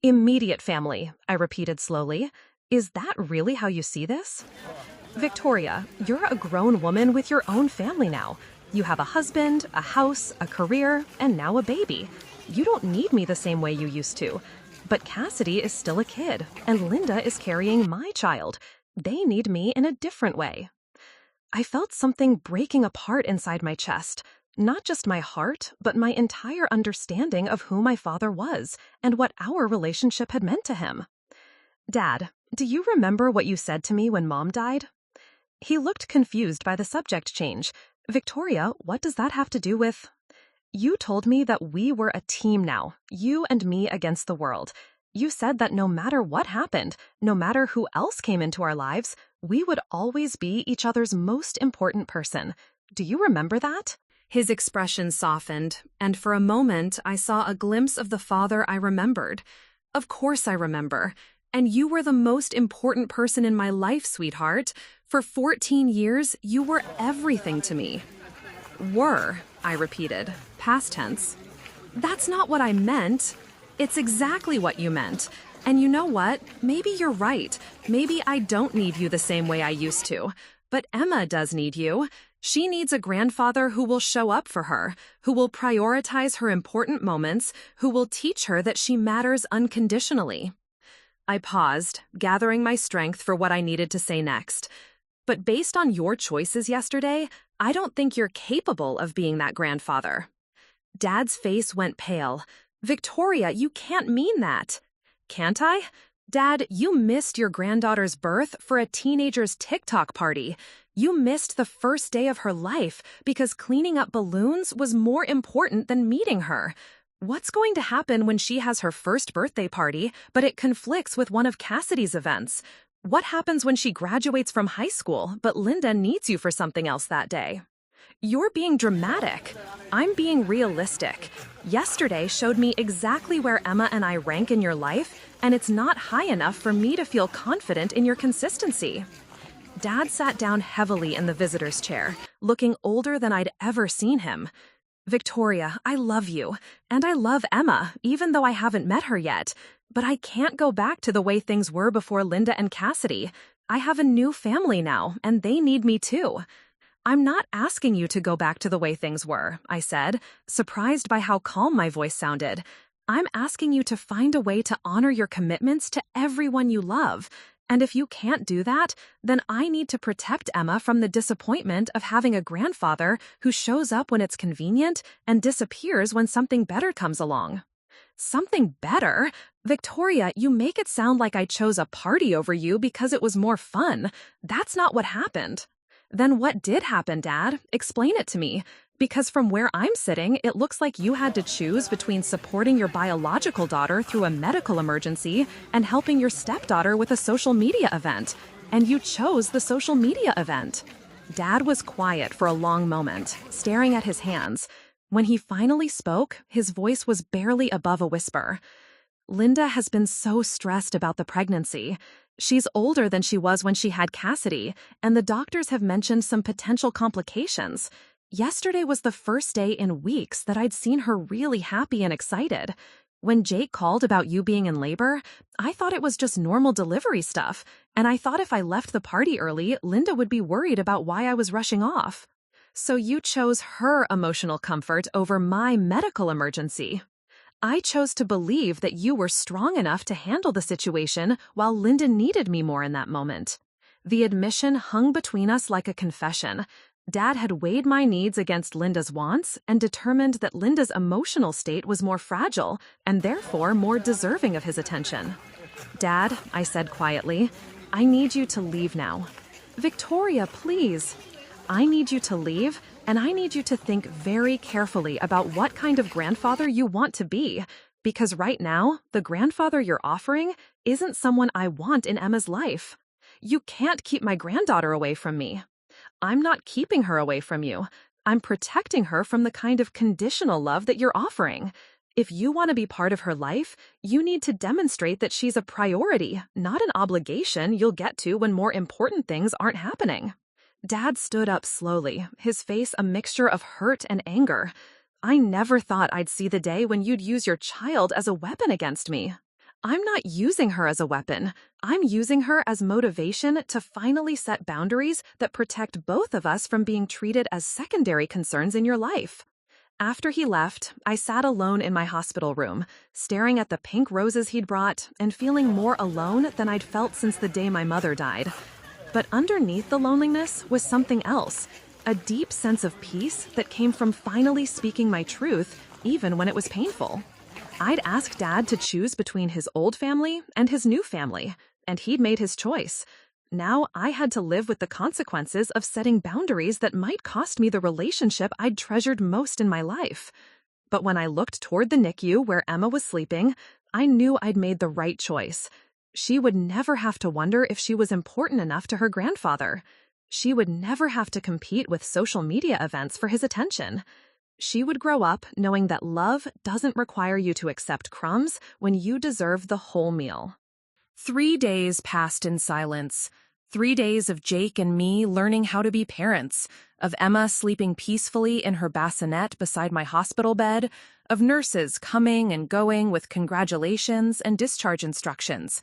A: "Immediate family," I repeated slowly. "Is that really how you see this?" "Victoria, you're a grown woman with your own family now. You have a husband, a house, a career, and now a baby. You don't need me the same way you used to. But Cassidy is still a kid, and Linda is carrying my child. They need me in a different way." I felt something breaking apart inside my chest. Not just my heart, but my entire understanding of who my father was and what our relationship had meant to him. "Dad, do you remember what you said to me when Mom died?" He looked confused by the subject change. "Victoria, what does that have to do with..." "You told me that we were a team now, you and me against the world. You said that no matter what happened, no matter who else came into our lives, we would always be each other's most important person. Do you remember that?" His expression softened, and for a moment I saw a glimpse of the father I remembered. "Of course I remember. And you were the most important person in my life, sweetheart. For 14 years, you were everything to me." "Were," I repeated, past tense. "That's not what I meant." "It's exactly what you meant. And you know what? Maybe you're right. Maybe I don't need you the same way I used to. But Emma does need you. She needs a grandfather who will show up for her, who will prioritize her important moments, who will teach her that she matters unconditionally." I paused, gathering my strength for what I needed to say next. "But based on your choices yesterday, I don't think you're capable of being that grandfather." Dad's face went pale. "Victoria, you can't mean that." "Can't I? Dad, you missed your granddaughter's birth for a teenager's TikTok party. You missed the first day of her life because cleaning up balloons was more important than meeting her. What's going to happen when she has her first birthday party, but it conflicts with one of Cassidy's events? What happens when she graduates from high school, but Linda needs you for something else that day?" "You're being dramatic. I'm being realistic. Yesterday showed me exactly where Emma and I rank in your life, and it's not high enough for me to feel confident in your consistency." Dad sat down heavily in the visitor's chair, looking older than I'd ever seen him. Victoria, I love you. And I love Emma, even though I haven't met her yet. But I can't go back to the way things were before Linda and Cassidy. I have a new family now, and they need me too. I'm not asking you to go back to the way things were, I said, surprised by how calm my voice sounded. I'm asking you to find a way to honor your commitments to everyone you love. And if you can't do that, then I need to protect Emma from the disappointment of having a grandfather who shows up when it's convenient and disappears when something better comes along. Something better? Victoria, you make it sound like I chose a party over you because it was more fun. That's not what happened. Then what did happen, Dad? Explain it to me. Because from where I'm sitting, it looks like you had to choose between supporting your biological daughter through a medical emergency and helping your stepdaughter with a social media event. And you chose the social media event. Dad was quiet for a long moment, staring at his hands. When he finally spoke, his voice was barely above a whisper. Linda has been so stressed about the pregnancy. She's older than she was when she had Cassidy, and the doctors have mentioned some potential complications. Yesterday was the first day in weeks that I'd seen her really happy and excited. When Jake called about you being in labor, I thought it was just normal delivery stuff, and I thought if I left the party early, Linda would be worried about why I was rushing off. So you chose her emotional comfort over my medical emergency. I chose to believe that you were strong enough to handle the situation while Linda needed me more in that moment. The admission hung between us like a confession. Dad had weighed my needs against Linda's wants and determined that Linda's emotional state was more fragile and therefore more deserving of his attention. Dad, I said quietly, I need you to leave now. Victoria, please. I need you to leave, and I need you to think very carefully about what kind of grandfather you want to be, because right now, the grandfather you're offering isn't someone I want in Emma's life. You can't keep my granddaughter away from me. I'm not keeping her away from you. I'm protecting her from the kind of conditional love that you're offering. If you want to be part of her life, you need to demonstrate that she's a priority, not an obligation you'll get to when more important things aren't happening. Dad stood up slowly, his face a mixture of hurt and anger. I never thought I'd see the day when you'd use your child as a weapon against me. I'm not using her as a weapon. I'm using her as motivation to finally set boundaries that protect both of us from being treated as secondary concerns in your life. After he left, I sat alone in my hospital room, staring at the pink roses he'd brought and feeling more alone than I'd felt since the day my mother died. But underneath the loneliness was something else, a deep sense of peace that came from finally speaking my truth, even when it was painful. I'd asked Dad to choose between his old family and his new family, and he'd made his choice. Now I had to live with the consequences of setting boundaries that might cost me the relationship I'd treasured most in my life. But when I looked toward the NICU where Emma was sleeping, I knew I'd made the right choice. She would never have to wonder if she was important enough to her grandfather. She would never have to compete with social media events for his attention. She would grow up knowing that love doesn't require you to accept crumbs when you deserve the whole meal. 3 days passed in silence. 3 days of Jake and me learning how to be parents, of Emma sleeping peacefully in her bassinet beside my hospital bed, of nurses coming and going with congratulations and discharge instructions.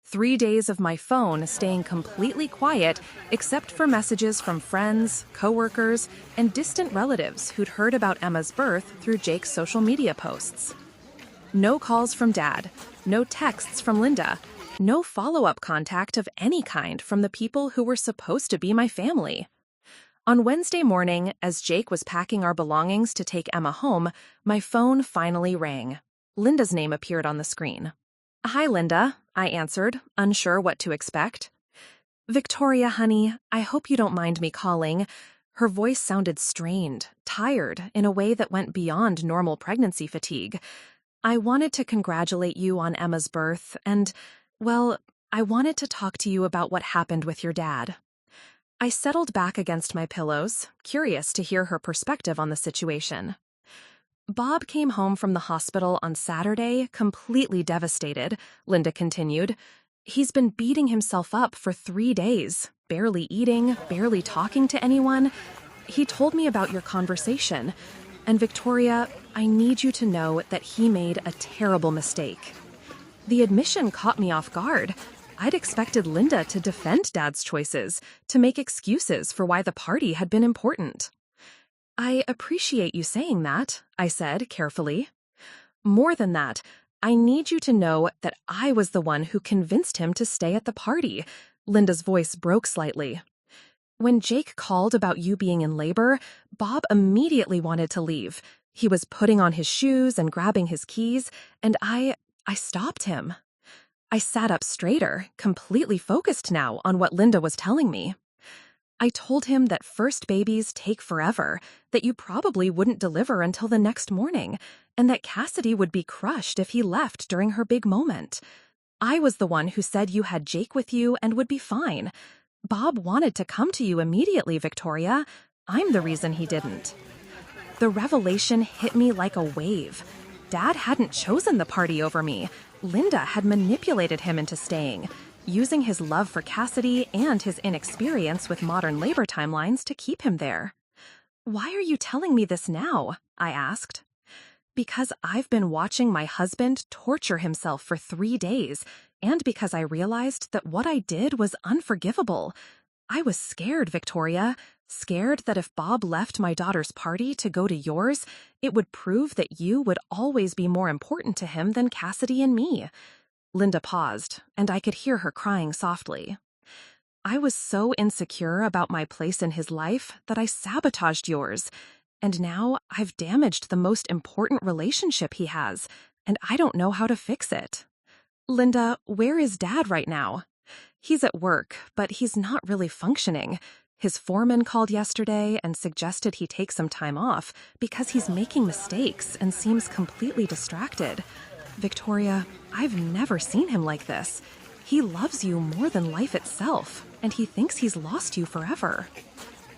A: 3 days of my phone staying completely quiet except for messages from friends, coworkers, and distant relatives who'd heard about Emma's birth through Jake's social media posts. No calls from Dad, no texts from Linda, no follow-up contact of any kind from the people who were supposed to be my family. On Wednesday morning, as Jake was packing our belongings to take Emma home, my phone finally rang. Linda's name appeared on the screen. "Hi, Linda," I answered, unsure what to expect. "Victoria, honey, I hope you don't mind me calling." Her voice sounded strained, tired, in a way that went beyond normal pregnancy fatigue. "I wanted to congratulate you on Emma's birth, and, well, I wanted to talk to you about what happened with your dad." I settled back against my pillows, curious to hear her perspective on the situation. "Bob came home from the hospital on Saturday, completely devastated," Linda continued. "He's been beating himself up for 3 days, barely eating, barely talking to anyone. He told me about your conversation. And Victoria, I need you to know that he made a terrible mistake. The admission caught me off guard. I'd expected Linda to defend Dad's choices, to make excuses for why the party had been important. I appreciate you saying that, I said carefully. More than that, I need you to know that I was the one who convinced him to stay at the party. Linda's voice broke slightly. When Jake called about you being in labor, Bob immediately wanted to leave. He was putting on his shoes and grabbing his keys, and I stopped him. I sat up straighter, completely focused now on what Linda was telling me. I told him that first babies take forever, that you probably wouldn't deliver until the next morning, and that Cassidy would be crushed if he left during her big moment. I was the one who said you had Jake with you and would be fine. Bob wanted to come to you immediately, Victoria. I'm the reason he didn't. The revelation hit me like a wave. Dad hadn't chosen the party over me. Linda had manipulated him into staying, using his love for Cassidy and his inexperience with modern labor timelines to keep him there. Why are you telling me this now? I asked. Because I've been watching my husband torture himself for 3 days, and because I realized that what I did was unforgivable. I was scared, Victoria, scared that if Bob left my daughter's party to go to yours, it would prove that you would always be more important to him than Cassidy and me. Linda paused, and I could hear her crying softly. I was so insecure about my place in his life that I sabotaged yours, and now I've damaged the most important relationship he has, and I don't know how to fix it. Linda, where is Dad right now? He's at work, but he's not really functioning. His foreman called yesterday and suggested he take some time off because he's making mistakes and seems completely distracted. Victoria, I've never seen him like this. He loves you more than life itself, and he thinks he's lost you forever.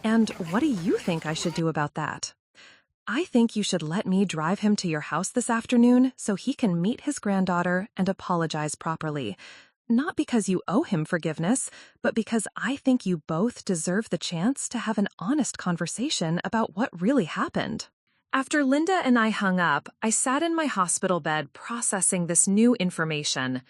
A: And what do you think I should do about that? I think you should let me drive him to your house this afternoon so he can meet his granddaughter and apologize properly. Not because you owe him forgiveness, but because I think you both deserve the chance to have an honest conversation about what really happened. After Linda and I hung up, I sat in my hospital bed processing this new information.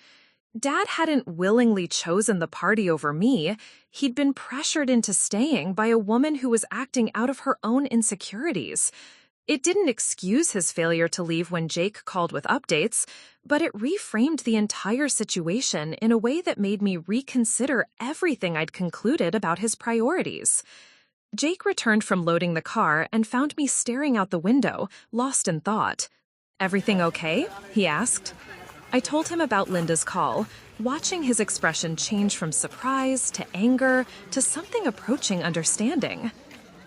A: Dad hadn't willingly chosen the party over me. He'd been pressured into staying by a woman who was acting out of her own insecurities. It didn't excuse his failure to leave when Jake called with updates, but it reframed the entire situation in a way that made me reconsider everything I'd concluded about his priorities. Jake returned from loading the car and found me staring out the window, lost in thought. "Everything okay?" he asked. I told him about Linda's call, watching his expression change from surprise to anger to something approaching understanding.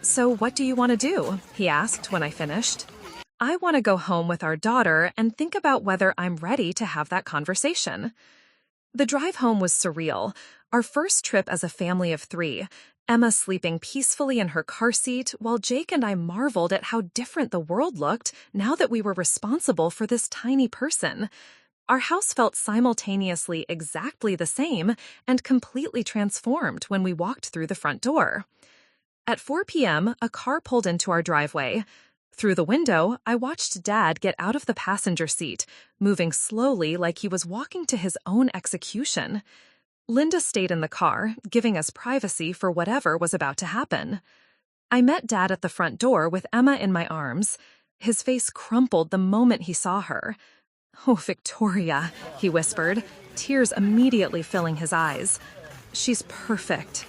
A: "So what do you want to do?" he asked when I finished. "I want to go home with our daughter and think about whether I'm ready to have that conversation." The drive home was surreal, our first trip as a family of 3, Emma sleeping peacefully in her car seat while Jake and I marveled at how different the world looked now that we were responsible for this tiny person. Our house felt simultaneously exactly the same and completely transformed when we walked through the front door. At 4 p.m., a car pulled into our driveway. Through the window, I watched Dad get out of the passenger seat, moving slowly like he was walking to his own execution. Linda stayed in the car, giving us privacy for whatever was about to happen. I met Dad at the front door with Emma in my arms. His face crumpled the moment he saw her. "Oh, Victoria," he whispered, tears immediately filling his eyes. "She's perfect.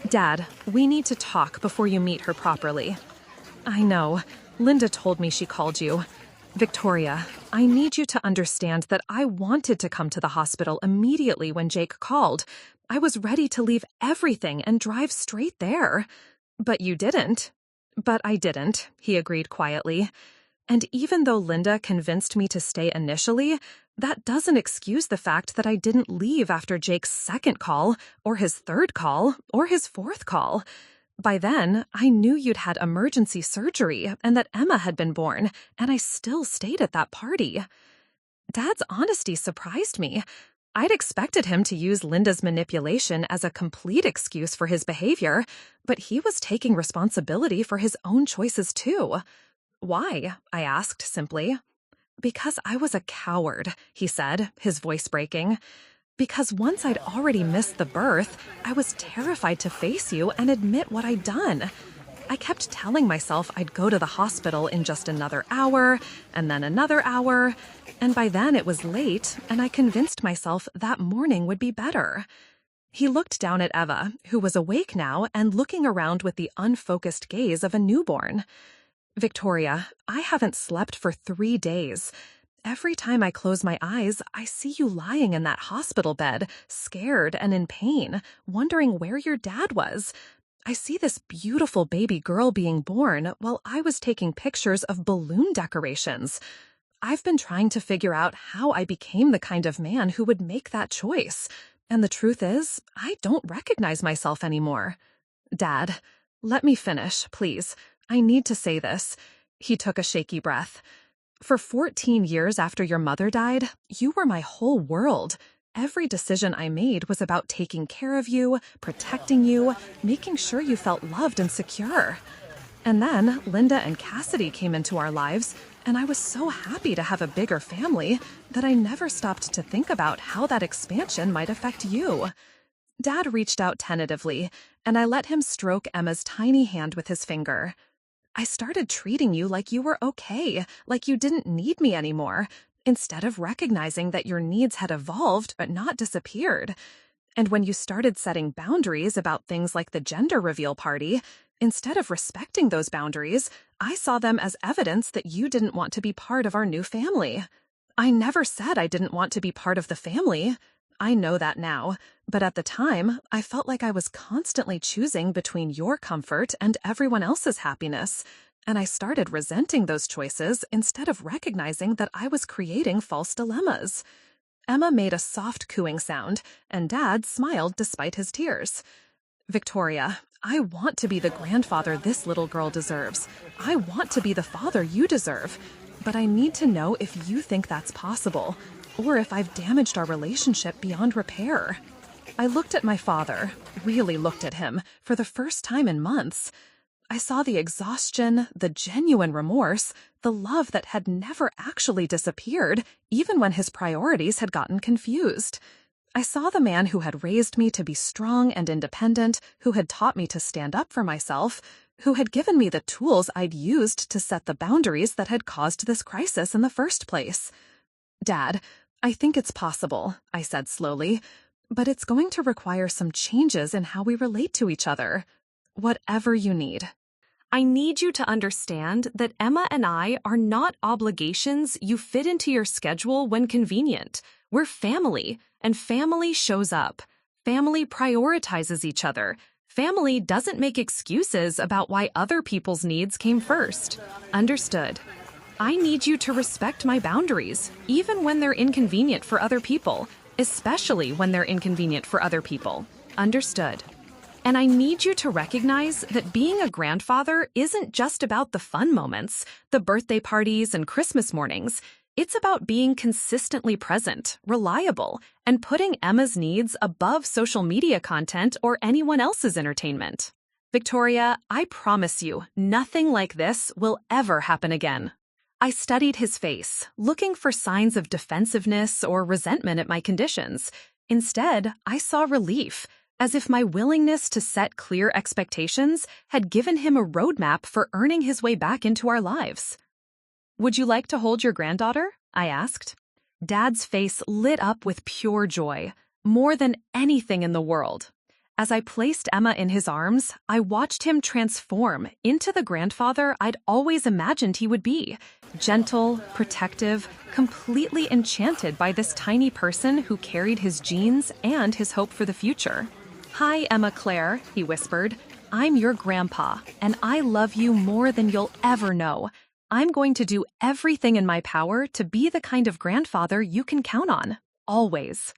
A: Dad, we need to talk before you meet her properly." "I know. Linda told me she called you. Victoria, I need you to understand that I wanted to come to the hospital immediately when Jake called. I was ready to leave everything and drive straight there. But you didn't." "But I didn't," he agreed quietly. "And even though Linda convinced me to stay initially, that doesn't excuse the fact that I didn't leave after Jake's second call, or his third call, or his fourth call. By then, I knew you'd had emergency surgery and that Emma had been born, and I still stayed at that party." Dad's honesty surprised me. I'd expected him to use Linda's manipulation as a complete excuse for his behavior, but he was taking responsibility for his own choices too. Why? I asked simply. Because I was a coward, he said, his voice breaking. Because once I'd already missed the birth, I was terrified to face you and admit what I'd done. I kept telling myself I'd go to the hospital in just another hour, and then another hour, and by then it was late, and I convinced myself that morning would be better. He looked down at Eva, who was awake now and looking around with the unfocused gaze of a newborn. Victoria, I haven't slept for 3 days. Every time I close my eyes, I see you lying in that hospital bed, scared and in pain, wondering where your dad was. I see this beautiful baby girl being born while I was taking pictures of balloon decorations. I've been trying to figure out how I became the kind of man who would make that choice. And the truth is, I don't recognize myself anymore. Dad, let me finish, please. I need to say this. He took a shaky breath. For 14 years after your mother died, you were my whole world. Every decision I made was about taking care of you, protecting you, making sure you felt loved and secure. And then Linda and Cassidy came into our lives, and I was so happy to have a bigger family that I never stopped to think about how that expansion might affect you. Dad reached out tentatively, and I let him stroke Emma's tiny hand with his finger. I started treating you like you were okay, like you didn't need me anymore, instead of recognizing that your needs had evolved but not disappeared. And when you started setting boundaries about things like the gender reveal party, instead of respecting those boundaries, I saw them as evidence that you didn't want to be part of our new family. I never said I didn't want to be part of the family. I know that now, but at the time, I felt like I was constantly choosing between your comfort and everyone else's happiness, and I started resenting those choices instead of recognizing that I was creating false dilemmas. Emma made a soft cooing sound, and Dad smiled despite his tears. Victoria, I want to be the grandfather this little girl deserves. I want to be the father you deserve, but I need to know if you think that's possible, or if I've damaged our relationship beyond repair. I looked at my father, really looked at him, for the first time in months. I saw the exhaustion, the genuine remorse, the love that had never actually disappeared, even when his priorities had gotten confused. I saw the man who had raised me to be strong and independent, who had taught me to stand up for myself, who had given me the tools I'd used to set the boundaries that had caused this crisis in the first place. Dad, I think it's possible, I said slowly, but it's going to require some changes in how we relate to each other. Whatever you need. I need you to understand that Emma and I are not obligations you fit into your schedule when convenient. We're family, and family shows up. Family prioritizes each other. Family doesn't make excuses about why other people's needs came first. Understood. I need you to respect my boundaries, even when they're inconvenient for other people, especially when they're inconvenient for other people. Understood. And I need you to recognize that being a grandfather isn't just about the fun moments, the birthday parties and Christmas mornings. It's about being consistently present, reliable, and putting Emma's needs above social media content or anyone else's entertainment. Victoria, I promise you, nothing like this will ever happen again. I studied his face, looking for signs of defensiveness or resentment at my conditions. Instead, I saw relief, as if my willingness to set clear expectations had given him a roadmap for earning his way back into our lives. Would you like to hold your granddaughter? I asked. Dad's face lit up with pure joy, more than anything in the world. As I placed Emma in his arms, I watched him transform into the grandfather I'd always imagined he would be. Gentle, protective, completely enchanted by this tiny person who carried his genes and his hope for the future. Hi, Emma Claire, he whispered. I'm your grandpa, and I love you more than you'll ever know. I'm going to do everything in my power to be the kind of grandfather you can count on, always.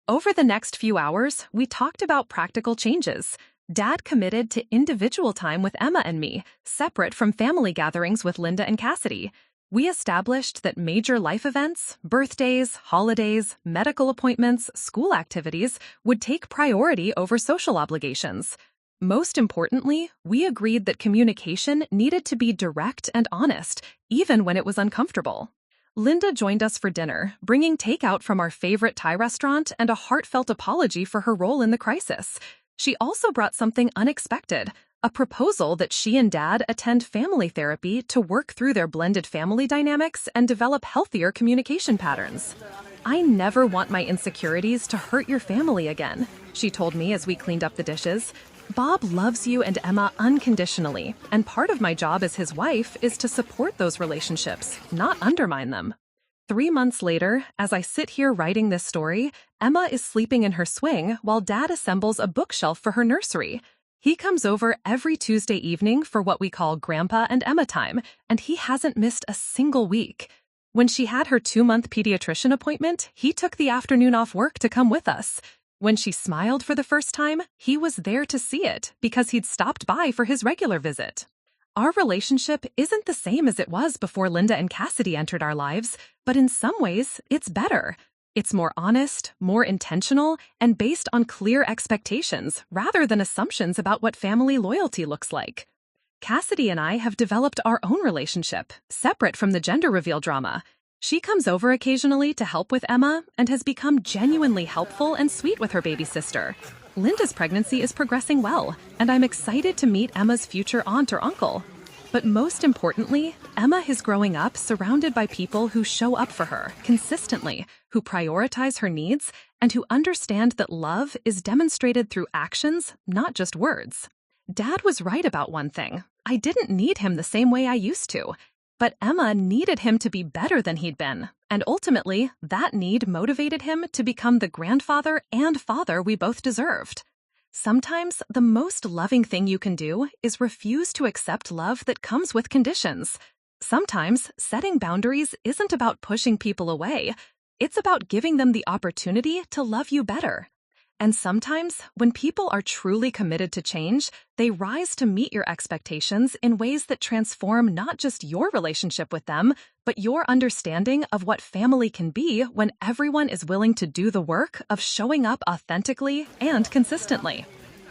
A: Over the next few hours, we talked about practical changes. Dad committed to individual time with Emma and me, separate from family gatherings with Linda and Cassidy. We established that major life events, birthdays, holidays, medical appointments, school activities would take priority over social obligations. Most importantly, we agreed that communication needed to be direct and honest, even when it was uncomfortable. Linda joined us for dinner, bringing takeout from our favorite Thai restaurant and a heartfelt apology for her role in the crisis. She also brought something unexpected, a proposal that she and Dad attend family therapy to work through their blended family dynamics and develop healthier communication patterns. "I never want my insecurities to hurt your family again," she told me as we cleaned up the dishes. "Bob loves you and Emma unconditionally, and part of my job as his wife is to support those relationships, not undermine them." 3 months later, as I sit here writing this story, Emma is sleeping in her swing while Dad assembles a bookshelf for her nursery. He comes over every Tuesday evening for what we call Grandpa and Emma time, and he hasn't missed a single week. When she had her 2-month pediatrician appointment, he took the afternoon off work to come with us. When she smiled for the first time, he was there to see it because he'd stopped by for his regular visit. Our relationship isn't the same as it was before Linda and Cassidy entered our lives, but in some ways, it's better. It's more honest, more intentional, and based on clear expectations rather than assumptions about what family loyalty looks like. Cassidy and I have developed our own relationship, separate from the gender reveal drama. She comes over occasionally to help with Emma and has become genuinely helpful and sweet with her baby sister. Linda's pregnancy is progressing well, and I'm excited to meet Emma's future aunt or uncle. But most importantly, Emma is growing up surrounded by people who show up for her consistently, who prioritize her needs, and who understand that love is demonstrated through actions, not just words. Dad was right about one thing. I didn't need him the same way I used to. But Emma needed him to be better than he'd been, and ultimately, that need motivated him to become the grandfather and father we both deserved. Sometimes, the most loving thing you can do is refuse to accept love that comes with conditions. Sometimes, setting boundaries isn't about pushing people away. It's about giving them the opportunity to love you better. And sometimes, when people are truly committed to change, they rise to meet your expectations in ways that transform not just your relationship with them, but your understanding of what family can be when everyone is willing to do the work of showing up authentically and consistently.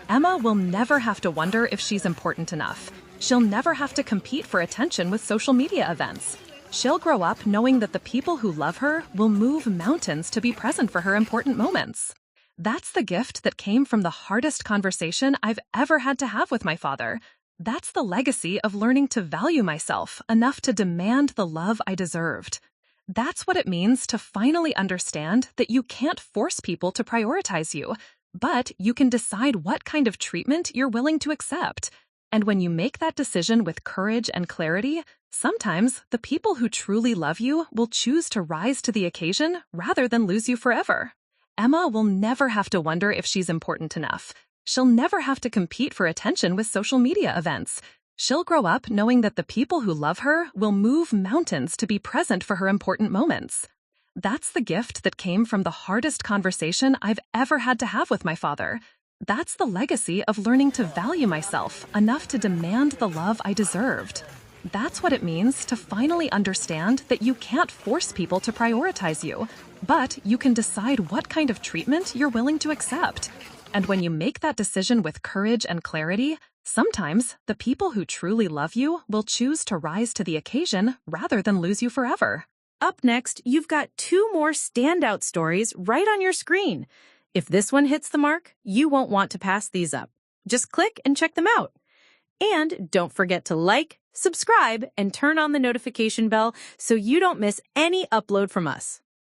A: Emma will never have to wonder if she's important enough. She'll never have to compete for attention with social media events. She'll grow up knowing that the people who love her will move mountains to be present for her important moments. That's the gift that came from the hardest conversation I've ever had to have with my father. That's the legacy of learning to value myself enough to demand the love I deserved. That's what it means to finally understand that you can't force people to prioritize you, but you can decide what kind of treatment you're willing to accept. And when you make that decision with courage and clarity, sometimes the people who truly love you will choose to rise to the occasion rather than lose you forever. Emma will never have to wonder if she's important enough. She'll never have to compete for attention with social media events. She'll grow up knowing that the people who love her will move mountains to be present for her important moments. That's the gift that came from the hardest conversation I've ever had to have with my father. That's the legacy of learning to value myself enough to demand the love I deserved. That's what it means to finally understand that you can't force people to prioritize you, but you can decide what kind of treatment you're willing to accept. And when you make that decision with courage and clarity, sometimes the people who truly love you will choose to rise to the occasion rather than lose you forever.
B: Up next, you've got 2 more standout stories right on your screen. If this one hits the mark, you won't want to pass these up. Just click and check them out. And don't forget to like, subscribe, and turn on the notification bell so you don't miss any upload from us.